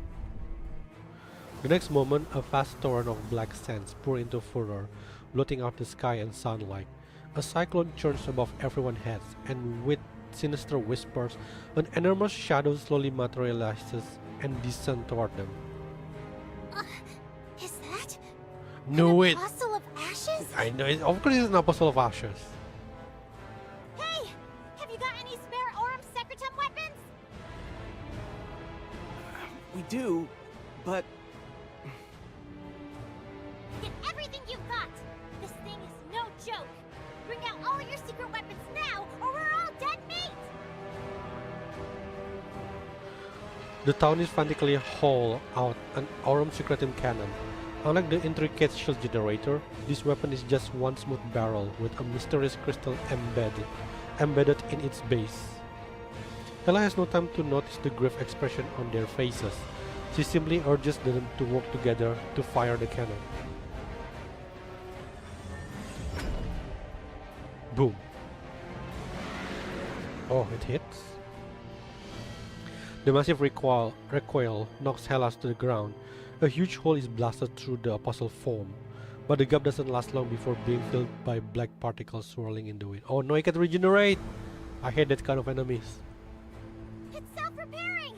The next moment, a vast torrent of black sands pour into Furor, blotting out the sky and sunlight. A cyclone churns above everyone's heads, and with sinister whispers, an enormous shadow slowly materializes and descends toward them. Is that Knew an it! apostle of ashes? I know it. Of course, it's an apostle of ashes. Hey! Have you got any spare Aurum Secretum weapons? We do, but Get everything you've got! This thing is no joke! Bring out all your secret weapons now, or we're all dead meat! The town is frantically haul out an Aurum Secretum cannon. Unlike the intricate shield generator, this weapon is just one smooth barrel with a mysterious crystal embedded in its base. Hela has no time to notice the grave expression on their faces. She simply urges them to work together to fire the cannon. Boom. Oh, it hits. The massive recoil knocks Hela to the ground. A huge hole is blasted through the apostle form, but the gap doesn't last long before being filled by black particles swirling in the wind. Oh no, it can regenerate! I hate that kind of enemies. It's self-repairing!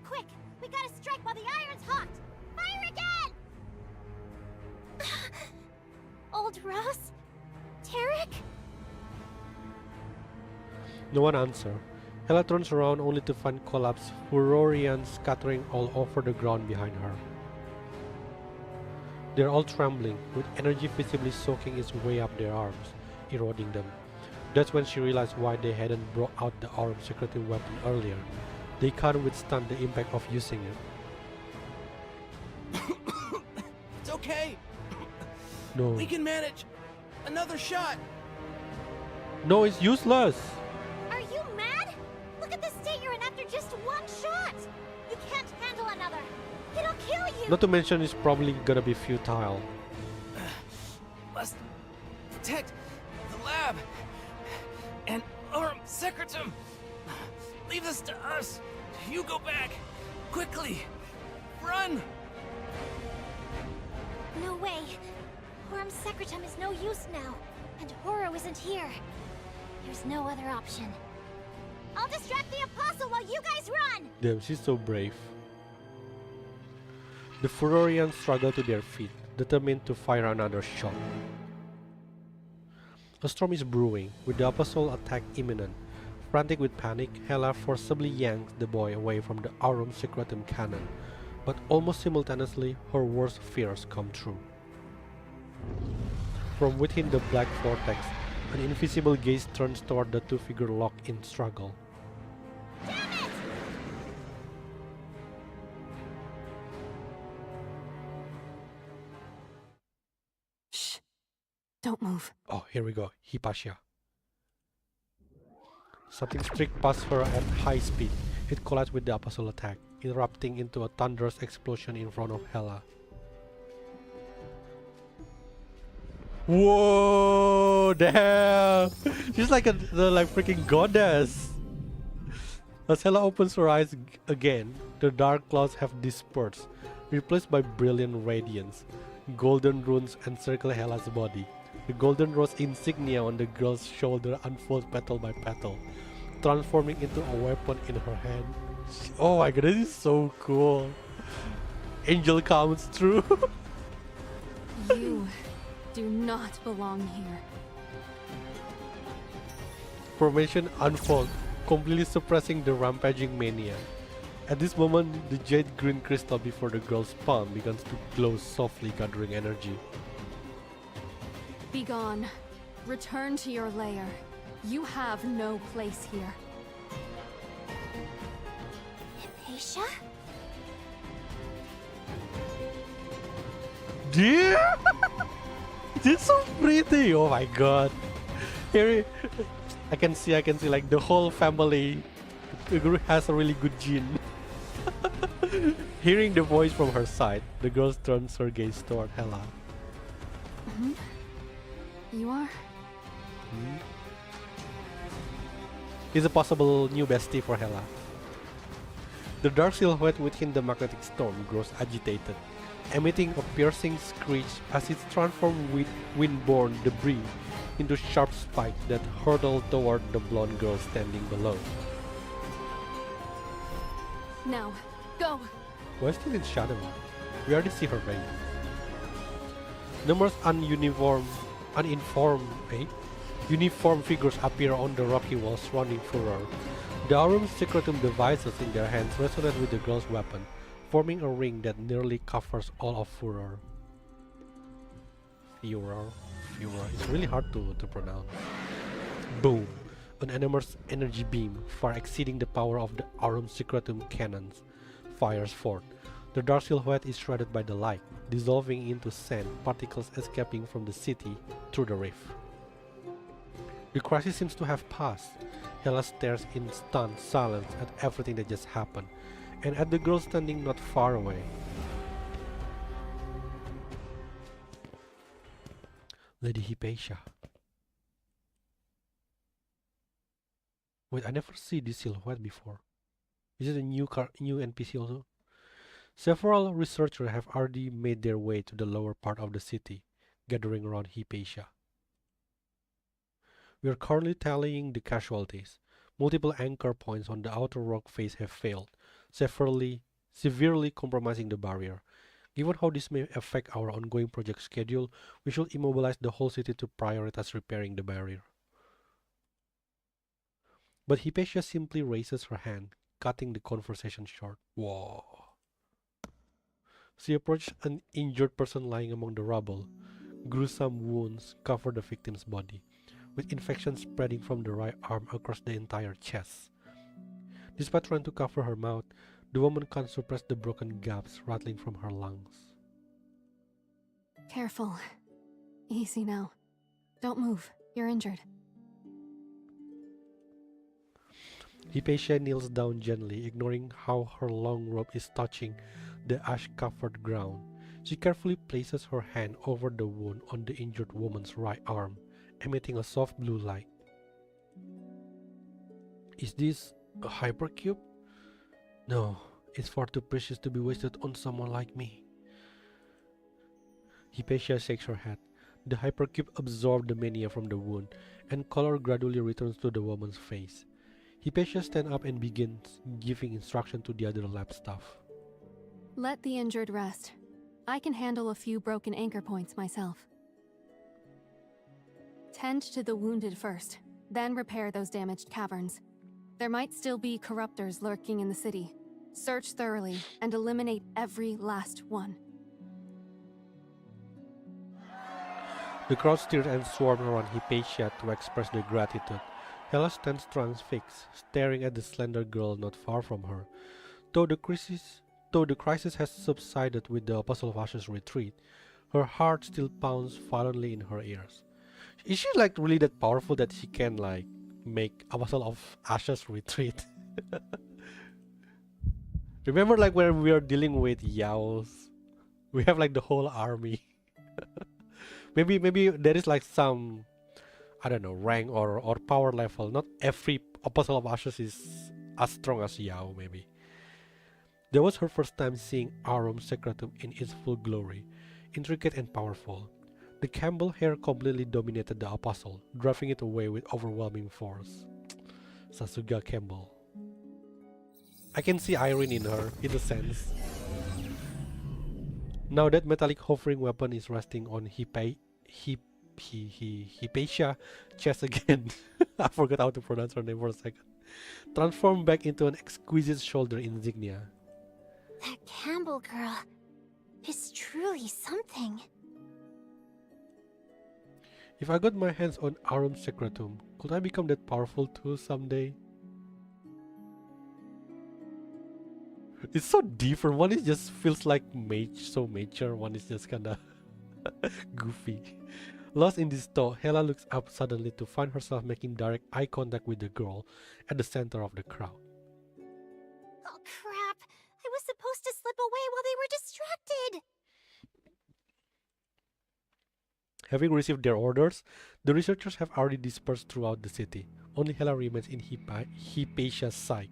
Quick, we gotta strike while the iron's hot! Fire again! Old Rose? Tarek? No one answers. Hela turns around only to find collapsed Furorians scattering all over the ground behind her. They're all trembling, with energy visibly soaking its way up their arms, eroding them. That's when she realized why they hadn't brought out the Aurum Secretum weapon earlier. They can't withstand the impact of using it. it's okay. No. We can manage. Another shot. No, it's useless! Are you mad? Look at the state you're in after just one shot! You can't handle another! It'll kill you! Not to mention it's probably gonna be futile. Must protect the lab and Aurum Secretum. Leave this to us. You go back. Quickly. Run! No way. Aurum Secretum is no use now, and Horo isn't here. There's no other option. I'll distract the Apostle while you guys run! Damn, she's so brave. The Furorians struggle to their feet, determined to fire another shot. A storm is brewing, with the Apostle attack imminent. Frantic with panic, Hela forcibly yanks the boy away from the Aurum Secretum cannon, but almost simultaneously her worst fears come true. From within the black vortex, an invisible gaze turns toward the two figures locked in struggle. Damn it! Shh. Don't move. Oh, here we go. Hypatia. Something streaked past her at high speed. It collides with the Apostle attack, erupting into a thunderous explosion in front of Hela. Whoa! Damn! She's like the freaking goddess! As Hela opens her eyes again, the dark clouds have dispersed, replaced by brilliant radiance. Golden runes encircle Hela's body. The golden rose insignia on the girl's shoulder unfolds petal by petal, transforming into a weapon in her hand. Oh my god, this is so cool! Angel comes through! You do not belong here. Formation unfolds, completely suppressing the rampaging mania. At this moment, the jade green crystal before the girl's palm begins to glow softly, gathering energy. Be gone. Return to your lair. You have no place here. Hypatia? Dear! This is so pretty! Oh my god! Here, I can see like the whole family has a really good gene. Hearing the voice from her side, the girl turns her gaze toward Hela. You are? Is a possible new bestie for Hela. The dark silhouette within the magnetic storm grows agitated, emitting a piercing screech as it transforms with wind-borne debris into sharp spikes that hurtle toward the blonde girl standing below. Now, go! Why still in shadow? We already see her range. Numerous uniform figures appear on the rocky wall surrounding Furor. The Aurum secretum devices in their hands resonate with the girl's weapon, forming a ring that nearly covers all of Furor. Furor. It's really hard to pronounce. Boom! An enormous energy beam, far exceeding the power of the Aurum secretum cannons, fires forth. The dark silhouette is shredded by the light, dissolving into sand particles escaping from the city through the rift. The crisis seems to have passed. Hela stares in stunned silence at everything that just happened, and at the girl standing not far away. Lady Hypatia. Wait, I never see this silhouette before. Is it a new NPC also? Several researchers have already made their way to the lower part of the city, gathering around Hypatia. We are currently tallying the casualties. Multiple anchor points on the outer rock face have failed, severely compromising the barrier. Given how this may affect our ongoing project schedule, we should immobilize the whole city to prioritize repairing the barrier. But Hypatia simply raises her hand, cutting the conversation short. Whoa. She approached an injured person lying among the rubble. Gruesome wounds cover the victim's body, with infection spreading from the right arm across the entire chest. Despite trying to cover her mouth, the woman can't suppress the broken gasps rattling from her lungs. Careful. Easy now. Don't move. You're injured. Hypatia kneels down gently, ignoring how her long robe is touching the ash-covered ground. She carefully places her hand over the wound on the injured woman's right arm, emitting a soft blue light. Is this a hypercube? No, it's far too precious to be wasted on someone like me. Hypatia shakes her head. The hypercube absorbed the mania from the wound, and color gradually returns to the woman's face. Hypatia stands up and begins giving instruction to the other lab staff. Let the injured rest. I can handle a few broken anchor points myself. Tend to the wounded first, then repair those damaged caverns. There might still be corruptors lurking in the city. Search thoroughly and eliminate every last one. The crowd stirred and swarmed around Hypatia to express their gratitude. Hela stands transfixed, staring at the slender girl not far from her. Though the crisis has subsided with the Apostle of Ashes' retreat, her heart still pounds violently in her ears. Is she like really that powerful that she can like make Apostle of Ashes retreat? Remember like when we are dealing with Yaos, we have like the whole army. maybe there is like some, I don't know, rank or power level. Not every Apostle of Ashes is as strong as Yao, maybe. That was her first time seeing Aurum Secretum in its full glory, intricate and powerful. The Campbell hair completely dominated the Apostle, driving it away with overwhelming force. Sasuga Campbell. I can see Irene in her, in a sense. Now that metallic hovering weapon is resting on Hypatia chest again. I forgot how to pronounce her name for a second. Transformed back into an exquisite shoulder insignia. That Campbell girl is truly something. If I got my hands on Aurum Secretum, could I become that powerful too someday? It's so different. One is just feels like so mature. One is just kinda goofy. Lost in this thought, Hela looks up suddenly to find herself making direct eye contact with the girl at the center of the crowd. Oh crap! I was supposed to slip away while they were distracted! Having received their orders, the researchers have already dispersed throughout the city. Only Hela remains in Hypatia's sight.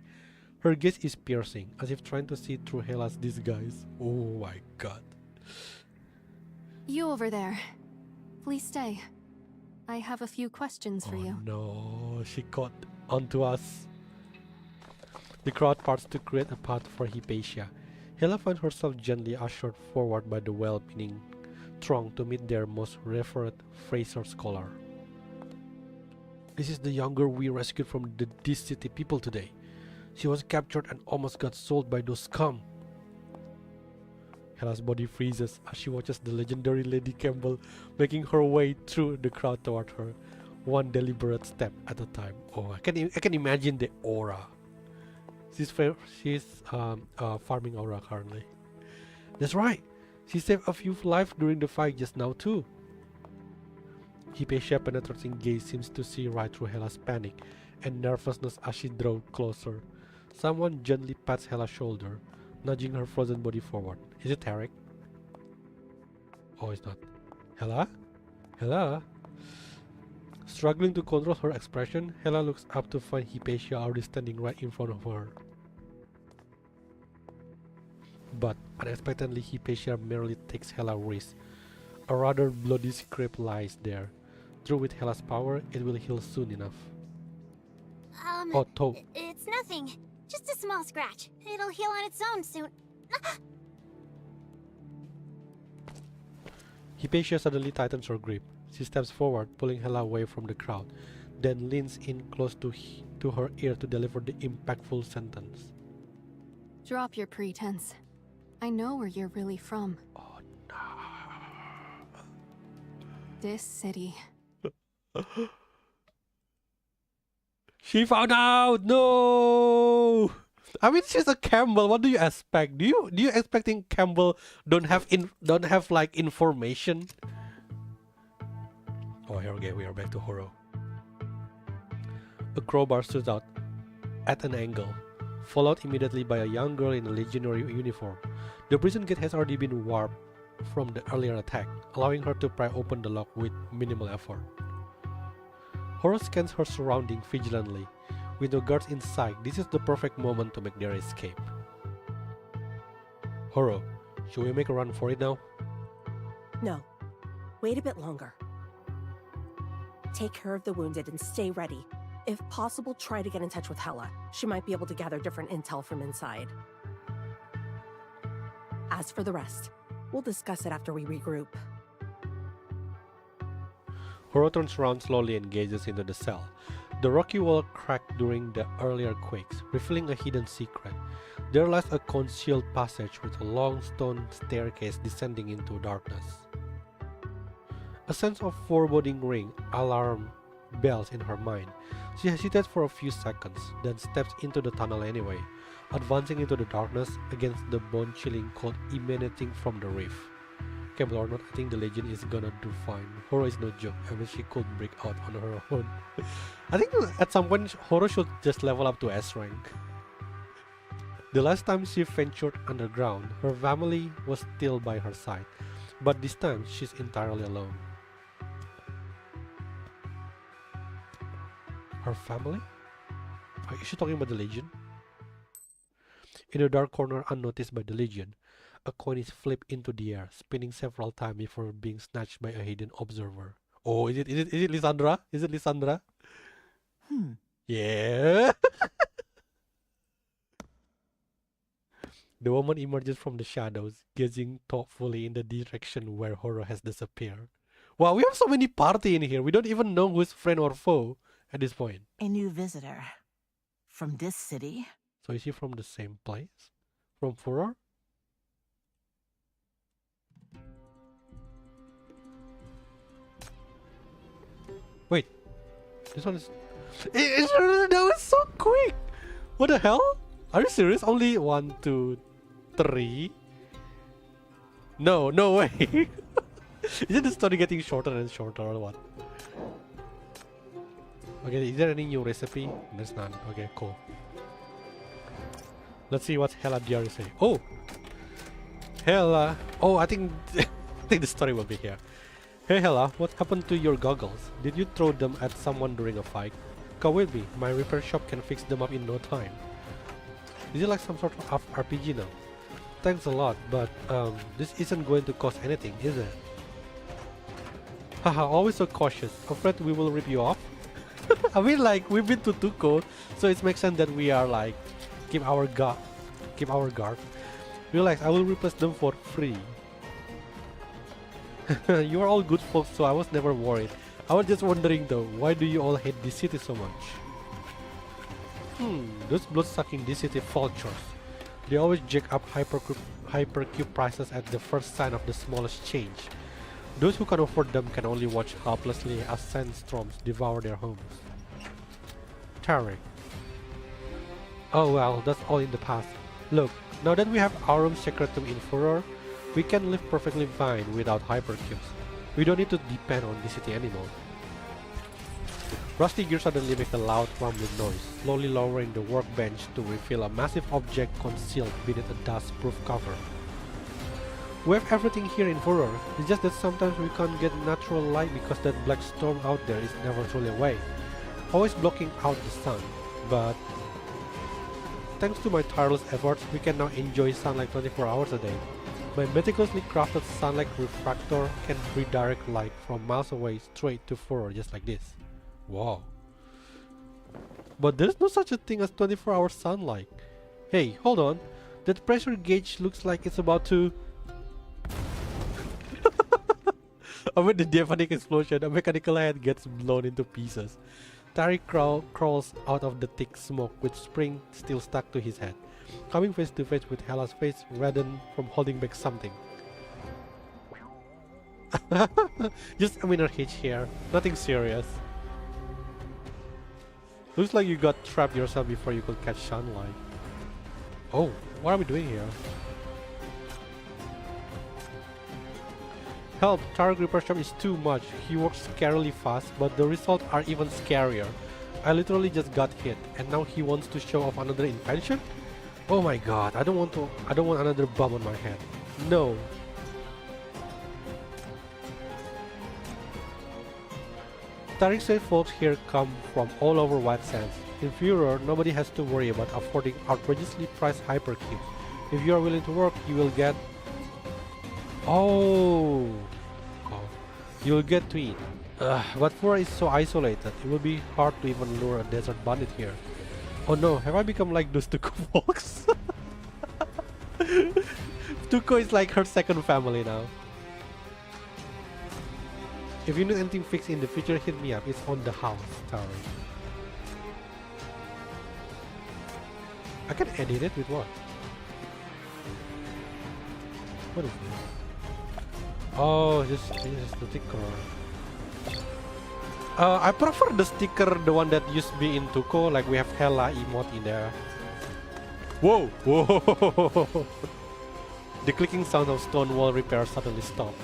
Her gaze is piercing, as if trying to see through Hela's disguise. Oh my god. You over there. Please stay. I have a few questions for you. No, she caught onto us. The crowd parts to create a path for Hypatia. Hela finds herself gently ushered forward by the well-meaning throng to meet their most revered Fraser scholar. This is the young girl we rescued from this city people today. She was captured and almost got sold by those scum. Hela's body freezes as she watches the legendary Lady Campbell making her way through the crowd toward her, one deliberate step at a time. Oh, I can imagine the aura. She's farming aura currently. That's right. She saved a few lives during the fight just now too. Hypatia's penetrating gaze seems to see right through Hela's panic and nervousness as she draws closer. Someone gently pats Hela's shoulder, nudging her frozen body forward. Is it Auric? Oh, it's not. Hela? Hela? Struggling to control her expression, Hela looks up to find Hypatia already standing right in front of her. But unexpectedly, Hypatia merely takes Hela's wrist. A rather bloody scrape lies there. Through with Hela's power, it will heal soon enough. Oh, toe. It's nothing. Just a small scratch. It'll heal on its own soon. Hypatia suddenly tightens her grip. She steps forward, pulling Hela away from the crowd, then leans in close to her ear to deliver the impactful sentence. Drop your pretense. I know where you're really from. Oh no. This city. She found out! No! I mean, she's a Campbell. What do you expect? Do you expecting Campbell don't have like information? Oh, here we are back to horror. A crowbar stood out at an angle, followed immediately by a young girl in a legionary uniform. The prison gate has already been warped from the earlier attack, allowing her to pry open the lock with minimal effort. Horror scans her surroundings vigilantly. With no guards in sight, this is the perfect moment to make their escape. Horror, should we make a run for it now? No. Wait a bit longer. Take care of the wounded and stay ready. If possible, try to get in touch with Hela. She might be able to gather different intel from inside. As for the rest, we'll discuss it after we regroup. Horror turns around slowly and gazes into the cell. The rocky wall cracked during the earlier quakes, revealing a hidden secret. There lies a concealed passage with a long stone staircase descending into darkness. A sense of foreboding ring alarm bells in her mind. She hesitates for a few seconds, then steps into the tunnel anyway, advancing into the darkness against the bone-chilling cold emanating from the reef. Campbell or not, I think the Legion is gonna do fine. Horror is no joke. I mean, she could break out on her own. I think at some point, Horror should just level up to S rank. The last time she ventured underground, her family was still by her side, but this time she's entirely alone. Her family? Is she talking about the Legion? In a dark corner unnoticed by the Legion, a coin is flipped into the air, spinning several times before being snatched by a hidden observer. Oh, is it Lysandra? Is it Lysandra? Yeah. The woman emerges from the shadows, gazing thoughtfully in the direction where Horror has disappeared. Wow, we have so many party in here. We don't even know who's friend or foe at this point. A new visitor. From this city? So is he from the same place? From Furor? Wait, this one is... that was so quick! What the hell? Are you serious? Only 1, 2, 3? No way! Isn't the story getting shorter and shorter or what? Okay, is there any new recipe? There's none. Okay, cool. Let's see what Hela Diary say. Oh! Hela! Oh, I think I think the story will be here. Hey Hela, what happened to your goggles? Did you throw them at someone during a fight? Come with me, my repair shop can fix them up in no time. Is it like some sort of RPG now? Thanks a lot, but this isn't going to cost anything, is it? Haha, always so cautious. Afraid we will rip you off? I mean, like, we've been to Tuco, so it makes sense that we are like, keep our guard. Relax, I will replace them for free. You are all good folks, so I was never worried. I was just wondering though, why do you all hate this city so much? Those blood-sucking this city vultures. They always jack up hypercube prices at the first sign of the smallest change. Those who can afford them can only watch helplessly as sandstorms devour their homes. Tarek. Oh well, that's all in the past. Look, now that we have Aurum Secretum in Furor, we can live perfectly fine without hypercubes. We don't need to depend on this city anymore. Rusty gear suddenly make a loud rumbling noise, slowly lowering the workbench to reveal a massive object concealed beneath a dust-proof cover. We have everything here in Furor, it's just that sometimes we can't get natural light because that black storm out there is never truly away, always blocking out the sun, but thanks to my tireless efforts, we can now enjoy sunlight 24 hours a day. My meticulously crafted sunlight refractor can redirect light from miles away straight to Furor just like this. Wow. But there's no such a thing as 24-hour sunlight. Hey, hold on. That pressure gauge looks like it's about to... Amid the deafening explosion, a mechanical head gets blown into pieces. Tari crawls out of the thick smoke with Spring still stuck to his head, coming face to face with Hela's face reddened from holding back something. Just a minor hitch here, nothing serious. Looks like you got trapped yourself before you could catch sunlight. Oh, what are we doing here? Help, Tarek Reaper Shop is too much. He works scarily fast, but the results are even scarier. I literally just got hit, and now he wants to show off another invention? Oh my god, I don't want another bump on my head. No. Tariq said folks here come from all over White Sands. In Furor, nobody has to worry about affording outrageously priced hypercubes. If you are willing to work, you will get... Oh, you will get to eat. But Furor is so isolated, it will be hard to even lure a desert bandit here. Oh no, have I become like those Tuco folks? Tuco is like her second family now. If you need anything fixed in the future, hit me up. It's on the house, Tari. I can edit it with what? What is this? Oh, this is the sticker. I prefer the sticker, the one that used to be in Tuco, like we have Hela emote in there. Whoa! Whoa! The clicking sound of stone wall repair suddenly stopped.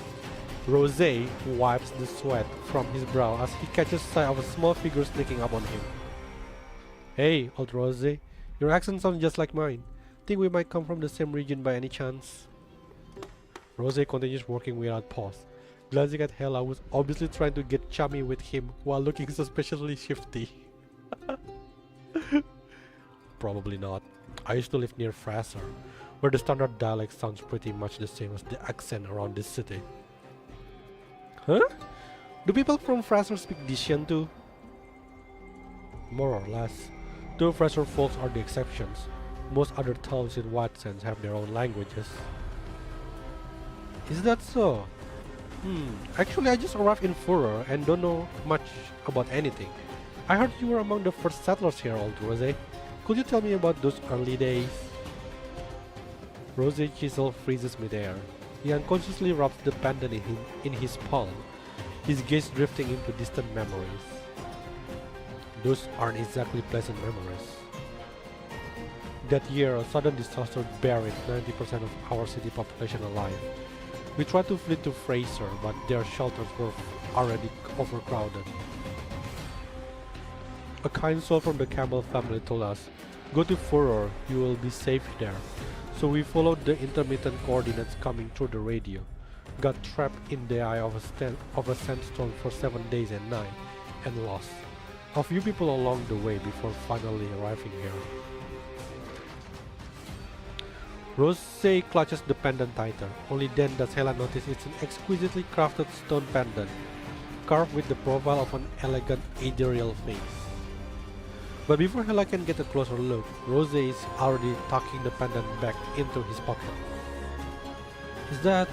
Rosé wipes the sweat from his brow as he catches sight of a small figure sneaking up on him. Hey, old Rosé, your accent sounds just like mine. Think we might come from the same region by any chance? Rosé continues working without pause, glancing at Hela, who's obviously trying to get chummy with him while looking suspiciously shifty. Probably not. I used to live near Furor, where the standard dialect sounds pretty much the same as the accent around this city. Huh? Do people from Furor speak Dishan too? More or less. Though Furor folks are the exceptions. Most other towns in White Sands have their own languages. Is that so? Actually I just arrived in Furor and don't know much about anything. I heard you were among the first settlers here, old Rosé. Could you tell me about those early days? Rosé chisel freezes midair. He unconsciously rubs the pendant in his palm, his gaze drifting into distant memories. Those aren't exactly pleasant memories. That year, a sudden disaster buried 90% of our city population alive. We tried to flee to Fraser, but their shelters were already overcrowded. A kind soul from the Campbell family told us, "Go to Furor, you will be safe there." So we followed the intermittent coordinates coming through the radio. Got trapped in the eye of a sandstorm for 7 days and nights, and lost a few people along the way before finally arriving here. Rose clutches the pendant tighter. Only then does Hela notice it's an exquisitely crafted stone pendant, carved with the profile of an elegant ethereal face. But before Hela can get a closer look, Rose is already tucking the pendant back into his pocket. Is that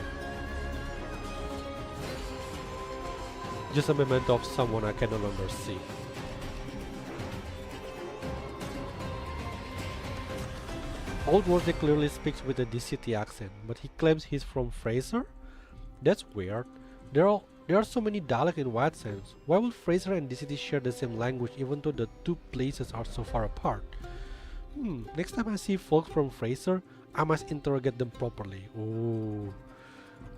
just a memento of someone I can no longer see? Old Rose clearly speaks with a DCT accent, but he claims he's from Fraser? That's weird. There are so many dialects in White Sands. Why would Fraser and DCT share the same language even though the two places are so far apart? Next time I see folks from Fraser, I must interrogate them properly. Oh,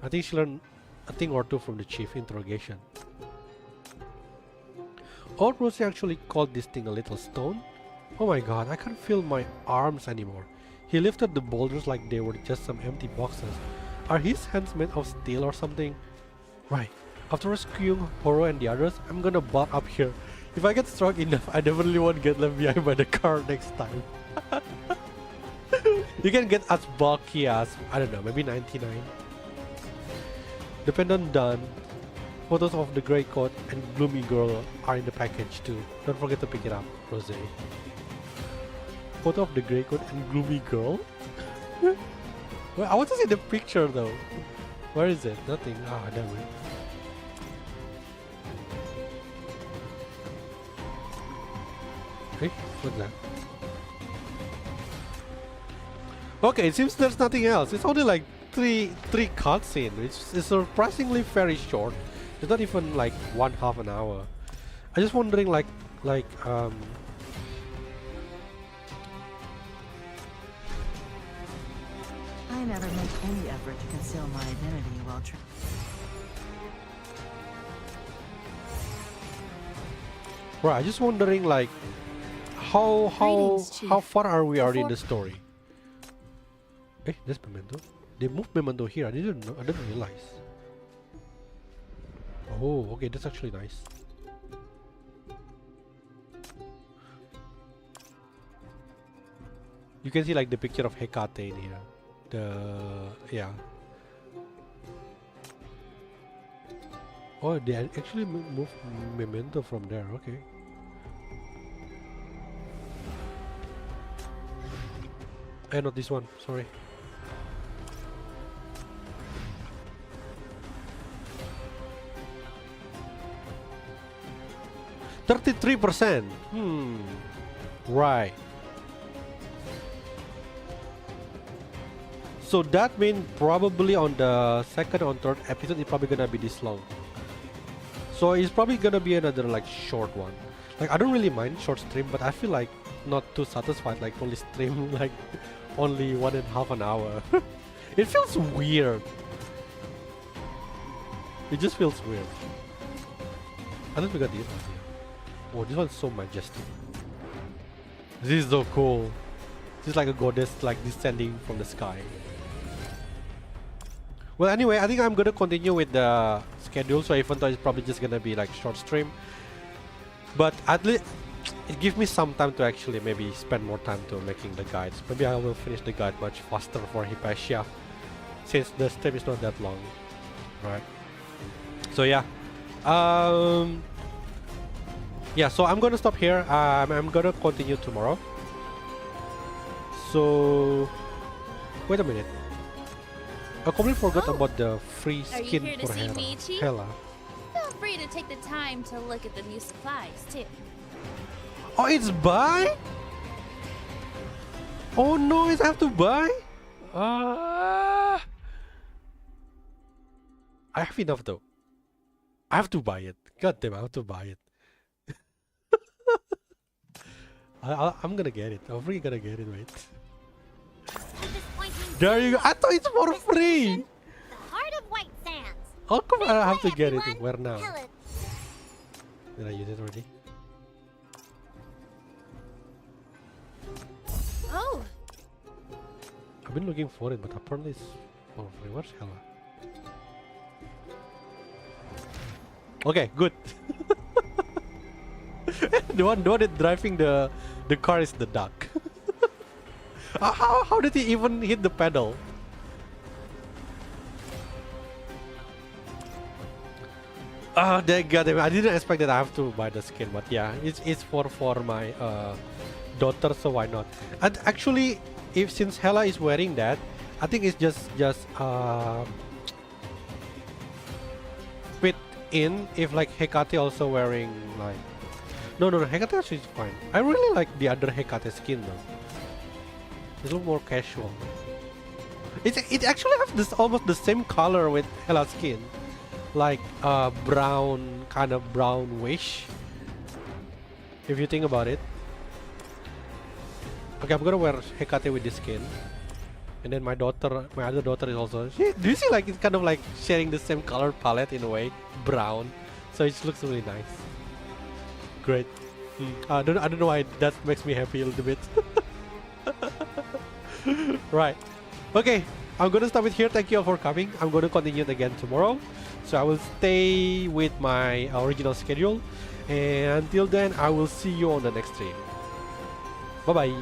I think she learned a thing or two from the chief interrogation. Old Rose actually called this thing a little stone? Oh my god, I can't feel my arms anymore. He lifted the boulders like they were just some empty boxes. Are his hands made of steel or something? Right. After rescuing Horo and the others, I'm gonna bulk up here. If I get strong enough, I definitely won't get left behind by the car next time. You can get as bulky as, I don't know, maybe 99. Dependent done. Photos of the grey coat and gloomy girl are in the package too. Don't forget to pick it up, Rose. Photo of the grey coat and gloomy girl? Well, I want to see the picture though. Where is it? Nothing. Ah, damn it. Hey, what's that? Okay, it seems there's nothing else. It's only like three cutscenes, which is surprisingly very short. It's not even like 1/2 an hour. I'm just wondering, I never make any effort to conceal my identity while right, I'm just wondering, like, how Greetings, Chief. far are we already in the story? Eh, there's Memento. They moved Memento here. I didn't know. I didn't realize. Oh, okay, that's actually nice. You can see like the picture of Hecate in here. Yeah. Oh, they actually moved Memento from there. Okay. Not this one. Sorry. %33%. Right. So that means probably on the second or third episode it's probably gonna be this long. So it's probably gonna be another like short one. Like I don't really mind short stream, but I feel like not too satisfied like only stream like only 1.5 an hour. It feels weird. It just feels weird. I think we got this one here. Oh, this one's so majestic. This is so cool. This is like a goddess like descending from the sky. Well, anyway, I think I'm gonna continue with the schedule. So even though it's probably just gonna be like short stream, but at least it gives me some time to actually maybe spend more time to making the guides. Maybe I will finish the guide much faster for Hypatia, since the stream is not that long, right? So yeah, yeah. So I'm gonna stop here. I'm gonna continue tomorrow. So wait a minute. I completely forgot about the free Are you skin here to for see me, Chief? Hela. Feel free to take the time to look at the new supplies, too. Oh, it's buy? Oh no, I have to buy? I have enough though. I have to buy it. God damn, I have to buy it. I'm gonna get it. I'm really gonna get it, wait. There you go. I thought it's for free. The heart of Oh, come on, I have to get it. Everyone, Where now? Hella. Did I use it already? Oh, I've been looking for it, but apparently it's... Oh, where's Hella? Okay, good. the one that driving the car is the duck. How did he even hit the pedal? Ah, goddamn! I didn't expect that I have to buy the skin, but yeah, it's for my daughter, so why not? And actually, if since Hella is wearing that, I think it's just fit in if like Hecate also wearing like no Hecate actually is fine. I really like the other Hecate skin though. It's a little more casual. It actually has this almost the same color with Hella's skin, like brown, kind of brownish. If you think about it. Okay, I'm gonna wear Hecate with this skin. And then my other daughter is also... do you see like it's kind of like sharing the same color palette in a way? Brown. So it looks really nice. Great. I don't know why that makes me happy a little bit. Right. Okay, I'm gonna stop it here. Thank you all for coming. I'm gonna continue it again tomorrow. So I will stay with my original schedule. And until then, I will see you on the next stream. Bye-bye.